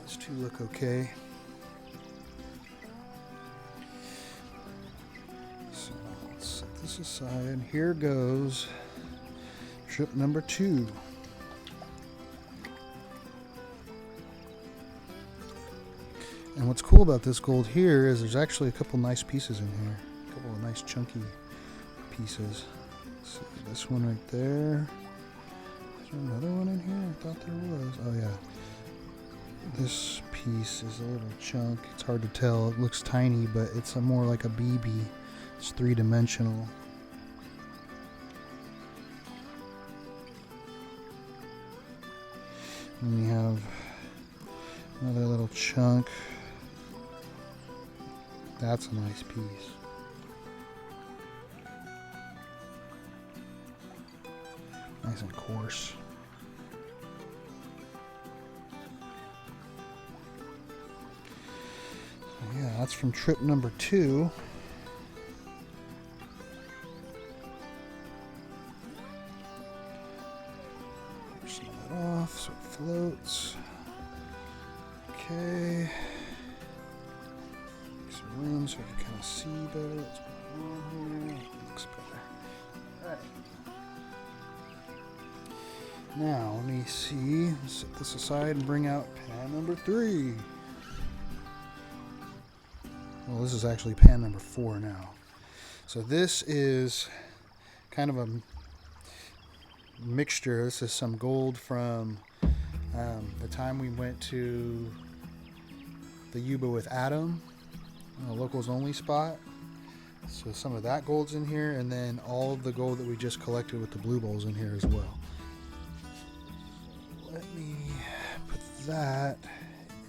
Speaker 1: Those two look okay. So let's set this aside. Here goes trip number 2. And what's cool about this gold here is there's actually a couple nice pieces in here. A couple of nice chunky pieces. Let's see, this one right there. Is there another one in here? I thought there was. Oh yeah. This piece is a little chunk. It's hard to tell. It looks tiny, but it's more like a BB. It's 3-dimensional. And we have another little chunk. That's a nice piece. Nice and coarse. So yeah, that's from trip number 2. Snap it off so it floats. Okay. Room so I can kind of see better what's going on here. Looks better. Alright. Now, let me see. Let's set this aside and bring out pan number 3. Well, this is actually pan number 4 now. So this is kind of a mixture. This is some gold from the time we went to the Yuba with Adam. A locals only spot. So some of that gold's in here, and then all of the gold that we just collected with the blue bowls in here as well. Let me put that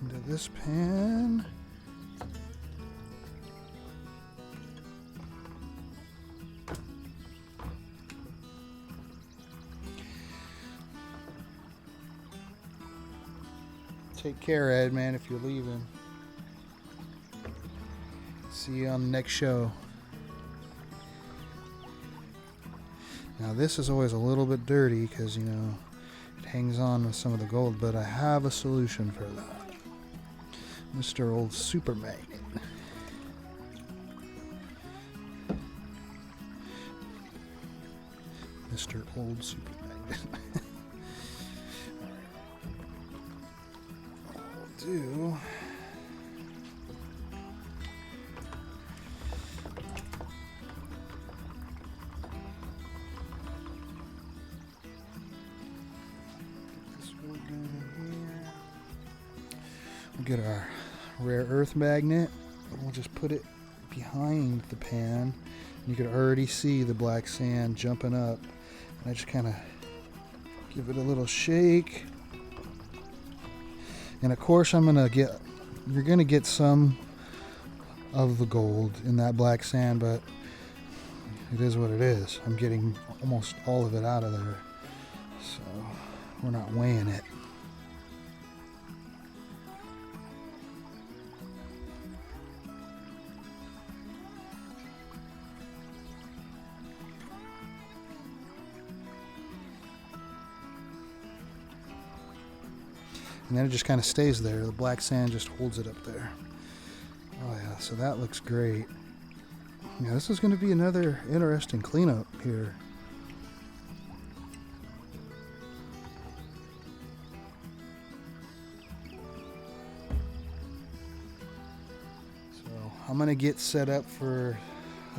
Speaker 1: into this pan. Take care, Ed, man, if you're leaving. See you on the next show. Now this is always a little bit dirty because, you know, it hangs on with some of the gold, but I have a solution for that. Mr. Old Super Magnet. Mr. Old Super Magnet. Alright. What we'll do. We'll get our rare earth magnet. We'll just put it behind the pan. You can already see the black sand jumping up. And I just kind of give it a little shake. And of course you're going to get some of the gold in that black sand, but it is what it is. I'm getting almost all of it out of there. So we're not weighing it. And then it just kind of stays there. The black sand just holds it up there. Oh yeah, so that looks great. Yeah, this is going to be another interesting cleanup here. So I'm going to get set up for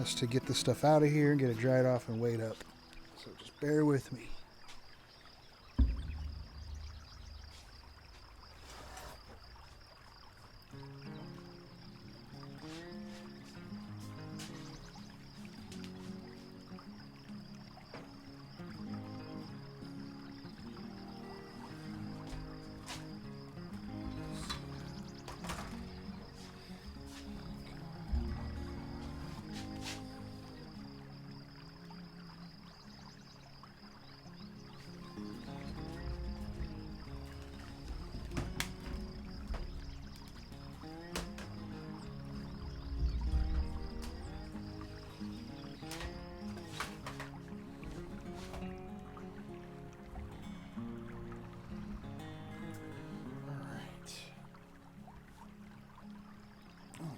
Speaker 1: us to get this stuff out of here and get it dried off and weighed up. So just bear with me.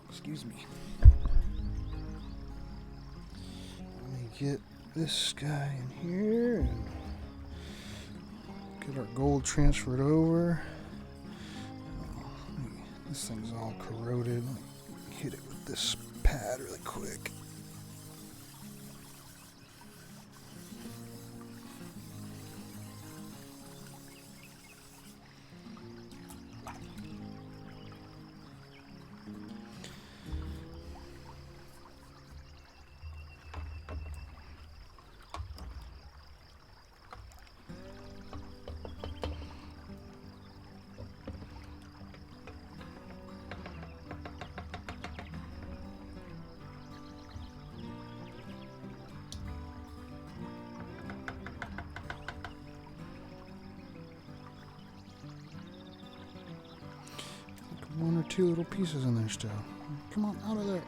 Speaker 1: Excuse me. Let me get this guy in here and get our gold transferred over. This thing's all corroded. Let me hit it with this pad really quick. One or two little pieces in there still. Come on, out of there.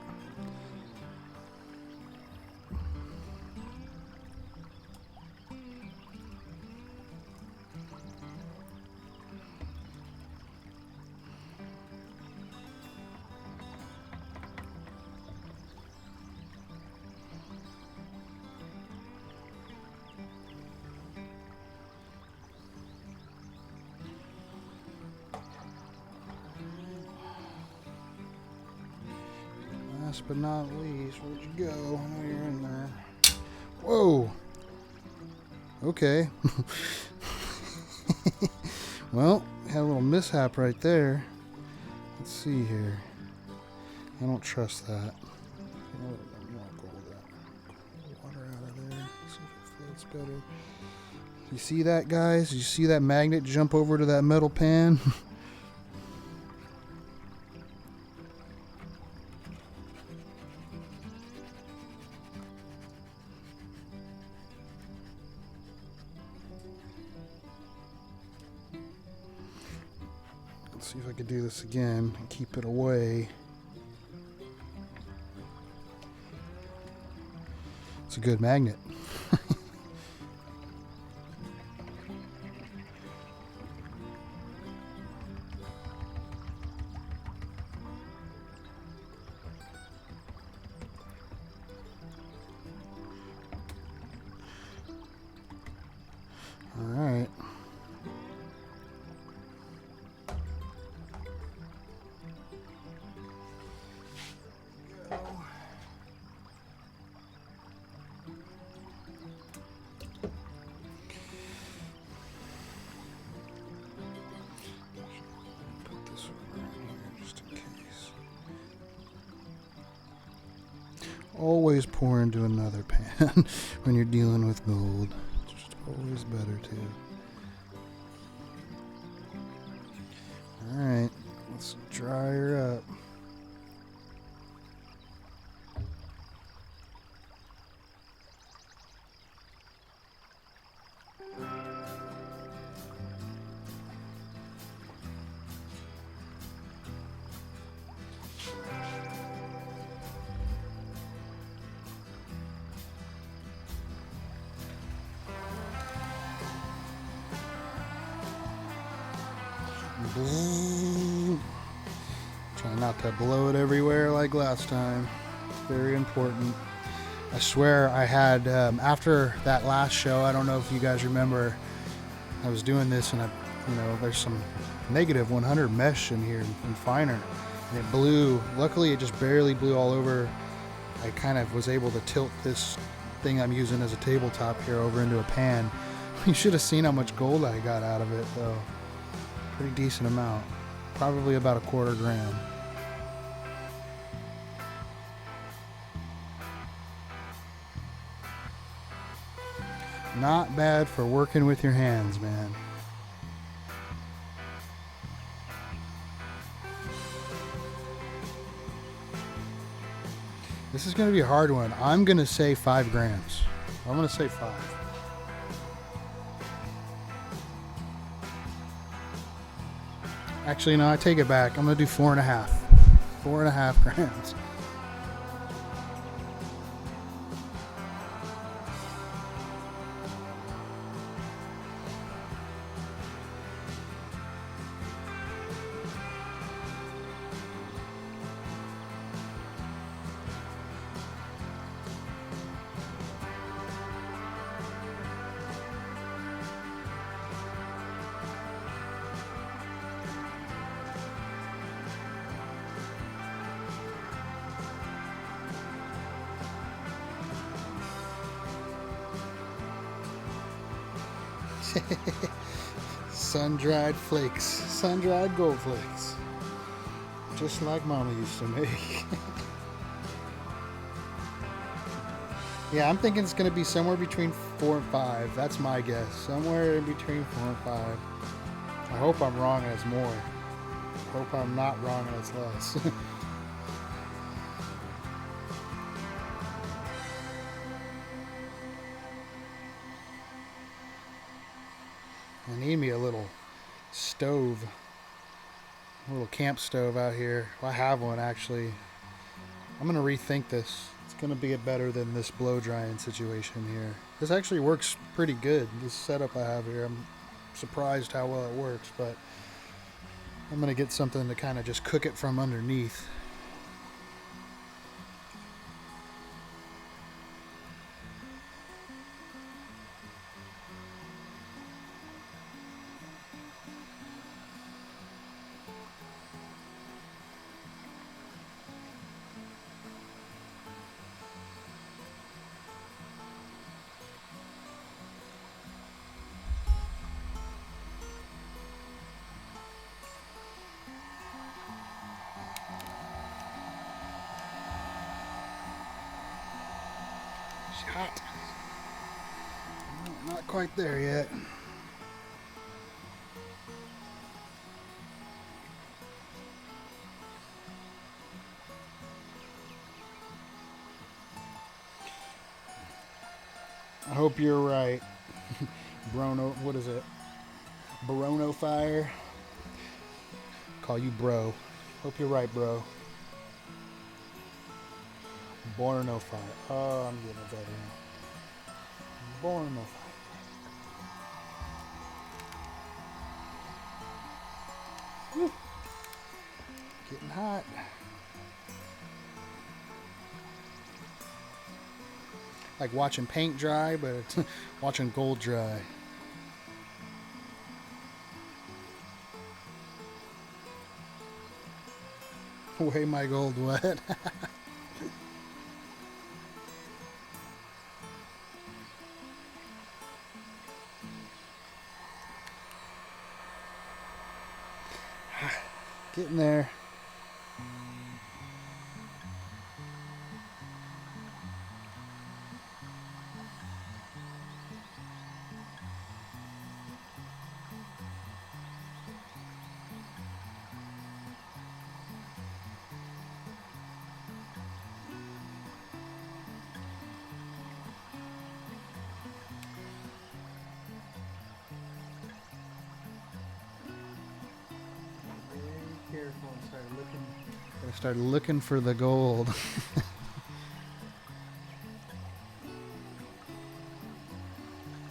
Speaker 1: Last but not least, where'd you go? I know you're in there. Whoa! Okay. Well, had a little mishap right there. Let's see here. I don't trust that. Water out of there. See if it floats better. You see that, guys? You see that magnet jump over to that metal pan? Let's see if I could do this again and keep it away. It's a good magnet. All right. Always pour into another pan when you're dealing with gold. It's just always better too. Alright, let's dry her up. Try not to blow it everywhere like last time. It's very important. I swear I had, after that last show, I don't know if you guys remember, I was doing this and there's some negative 100 mesh in here and finer. And it blew. Luckily, it just barely blew all over. I kind of was able to tilt this thing I'm using as a tabletop here over into a pan. You should have seen how much gold I got out of it, though. Pretty decent amount. Probably about a quarter gram. Not bad for working with your hands, man. This is going to be a hard one. I'm going to say 5 grams. I'm going to say 5. Actually, no, I take it back. I'm going to do 4.5. 4.5 grams. Sun-dried flakes, sun-dried gold flakes, just like Mama used to make. Yeah, I'm thinking it's going to be somewhere between 4 and 5. That's my guess. Somewhere in between 4 and 5. I hope I'm wrong and it's more. I hope I'm not wrong and it's less. I need me a little stove, a little camp stove out here. Well, I have one actually. I'm gonna rethink this. It's gonna be better than this blow drying situation here. This actually works pretty good. This setup I have here, I'm surprised how well it works, but I'm gonna get something to kind of just cook it from underneath. Hot. No, not quite there yet. I hope you're right. Brono, what is it? Barono fire. Call you bro. Hope you're right, bro. Borno fire. Oh, I'm getting it better now. Borno fire. Woo. Getting hot. Like watching paint dry, but it's watching gold dry. Way my gold wet. Getting there. Careful and start looking for the gold.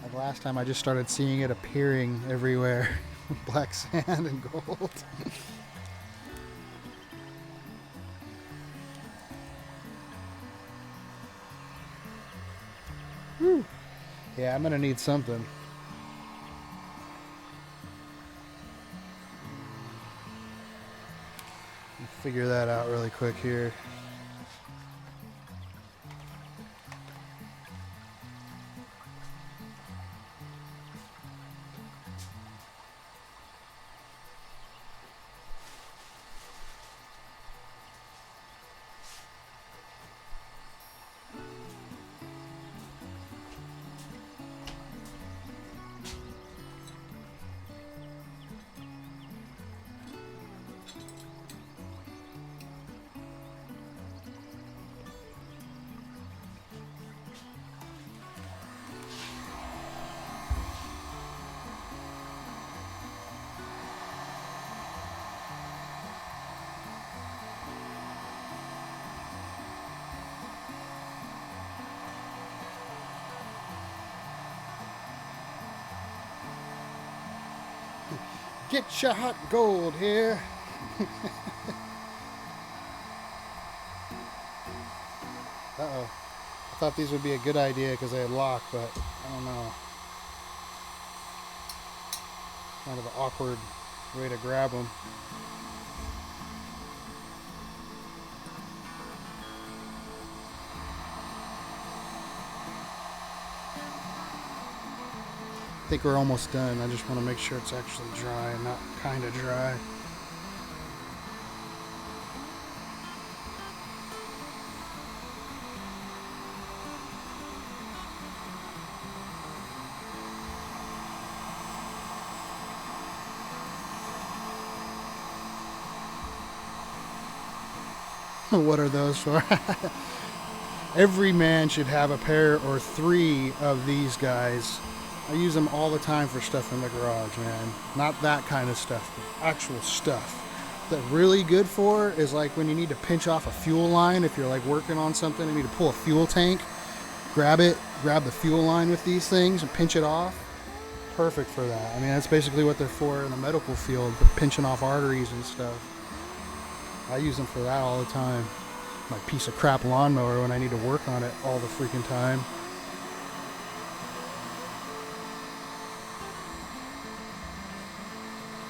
Speaker 1: Like last time I just started seeing it appearing everywhere. Black sand and gold. Whew. Yeah, I'm gonna need something. Figure that out really quick here. Get your hot gold here. Uh-oh. I thought these would be a good idea because they had locked, but I don't know. Kind of an awkward way to grab them. I think we're almost done. I just want to make sure it's actually dry and not kind of dry. What are those for? Every man should have a pair or 3 of these guys. I use them all the time for stuff in the garage, man. Not that kind of stuff, but actual stuff. That really good for is like when you need to pinch off a fuel line. If you're like working on something and you need to pull a fuel tank, grab the fuel line with these things and pinch it off. Perfect for that. I mean, that's basically what they're for in the medical field, for pinching off arteries and stuff. I use them for that all the time. My piece of crap lawnmower when I need to work on it all the freaking time.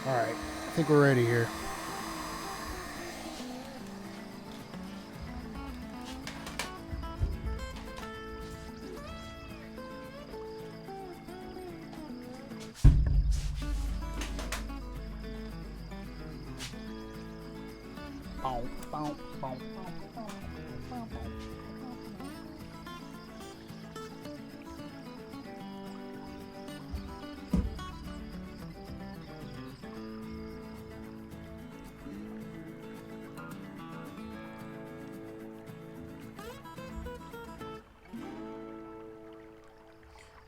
Speaker 1: Alright, I think we're ready here.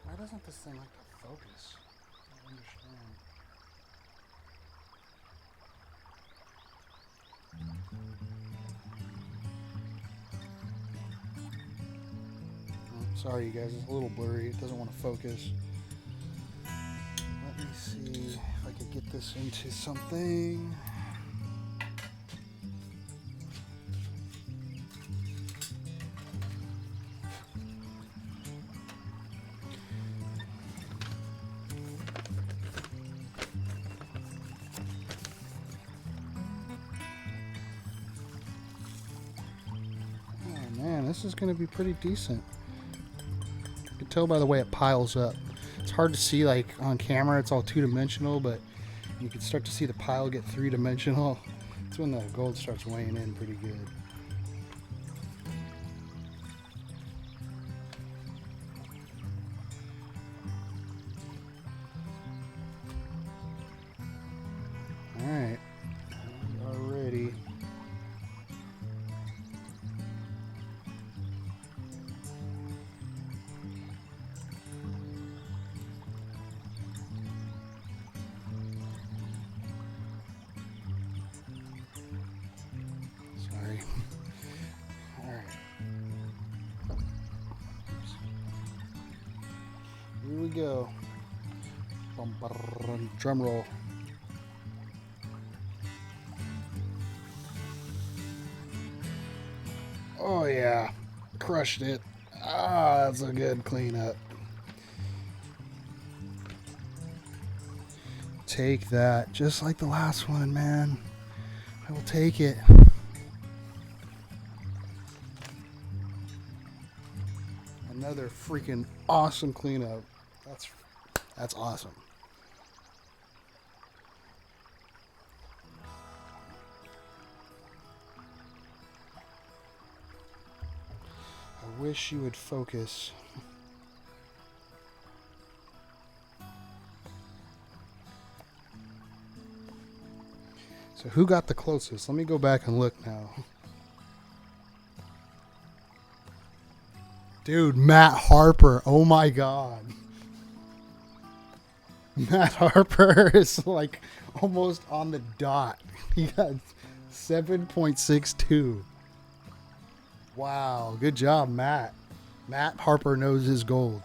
Speaker 1: Why doesn't this thing like to focus? I don't understand. Oh, sorry you guys, it's a little blurry. It doesn't want to focus. Let me see if I could get this into something. Man, this is going to be pretty decent. You can tell by the way it piles up. It's hard to see like on camera, it's all two-dimensional, but you can start to see the pile get three-dimensional. It's when the gold starts weighing in pretty good. Alright, we are ready. Sorry. Alright. Here we go. Drum roll. Oh yeah, crushed it. Ah, that's a good cleanup. Take that, just like the last one, man. I will take it. Another freaking awesome cleanup. That's awesome. I wish you would focus. So who got the closest? Let me go back and look now. Dude, Matt Harper. Oh my God. Matt Harper is like almost on the dot. He got 7.62. Wow, good job, Matt. Matt Harper knows his gold.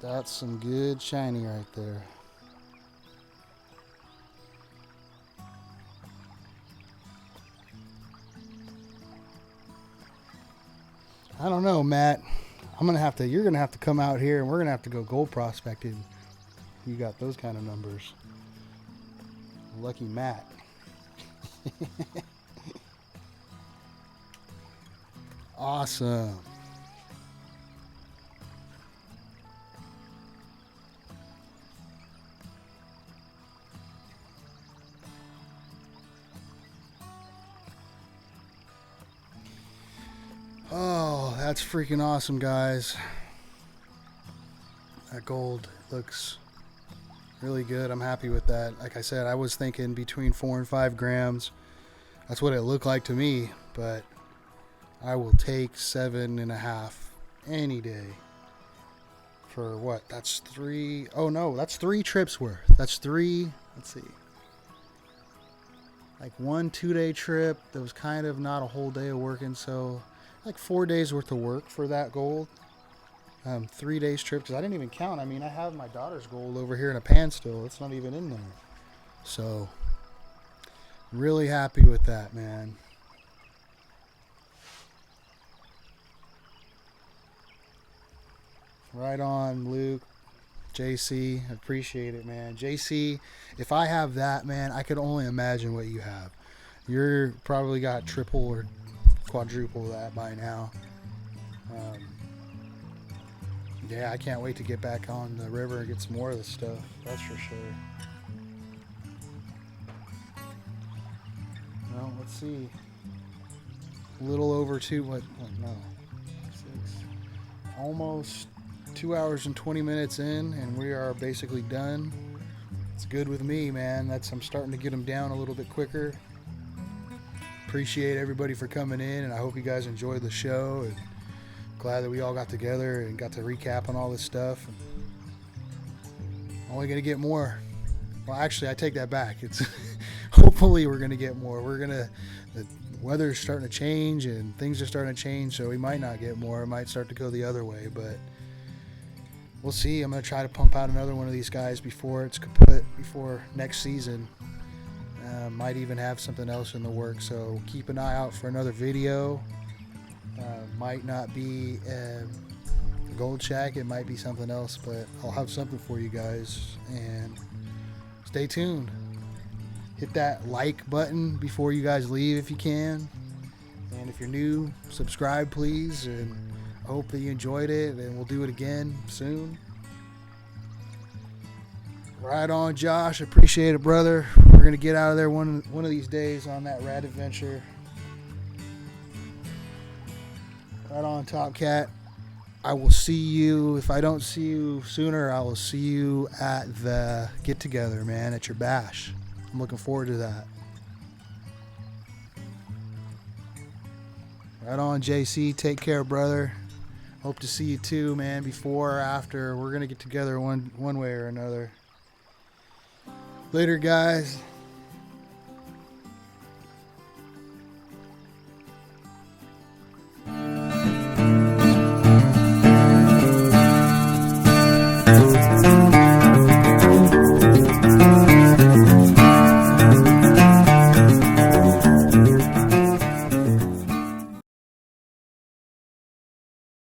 Speaker 1: That's some good shiny right there. I don't know, Matt. You're gonna have to come out here and we're gonna have to go gold prospecting. You got those kind of numbers. Lucky Matt. Awesome. Oh, that's freaking awesome, guys. That gold looks really good. I'm happy with that. Like I said, I was thinking between 4 and 5 grams. That's what it looked like to me, but I will take 7.5 any day. For what? That's 3. Oh no, that's 3 trips worth. That's 3. Let's see. Like 1 2-day trip. That was kind of not a whole day of working, so like 4 days worth of work for that gold. 3 days trip, because I didn't even count. I mean, I have my daughter's gold over here in a pan still. It's not even in there. So, really happy with that, man. Right on, Luke. JC, appreciate it, man. JC, if I have that, man, I could only imagine what you have. You're probably got triple or quadruple that by now. Yeah, I can't wait to get back on the river and get some more of this stuff. That's for sure. Well, let's see. A little over 2. What? No. 6. Almost 2 hours and 20 minutes in, and we are basically done. It's good with me, man. I'm starting to get them down a little bit quicker. Appreciate everybody for coming in, and I hope you guys enjoyed the show, and glad that we all got together and got to recap on all this stuff. Only gonna get more. Well, actually, I take that back. It's hopefully we're gonna get more. The weather's starting to change and things are starting to change, so we might not get more. It might start to go the other way, but we'll see. I'm gonna try to pump out another one of these guys before it's kaput, before next season. Might even have something else in the works, so keep an eye out for another video. Might not be a gold shack, it might be something else, but I'll have something for you guys, and stay tuned. Hit that like button before you guys leave if you can, and if you're new, subscribe please, and I hope that you enjoyed it, and we'll do it again soon. Right on, Josh. Appreciate it, brother. We're gonna get out of there one of these days on that rad adventure. Right on, Top Cat. I will see you. If I don't see you sooner, I will see you at the get together, man, at your bash. I'm looking forward to that. Right on, JC. Take care, brother. Hope to see you too, man. Before or after, we're gonna get together one way or another. Later, guys.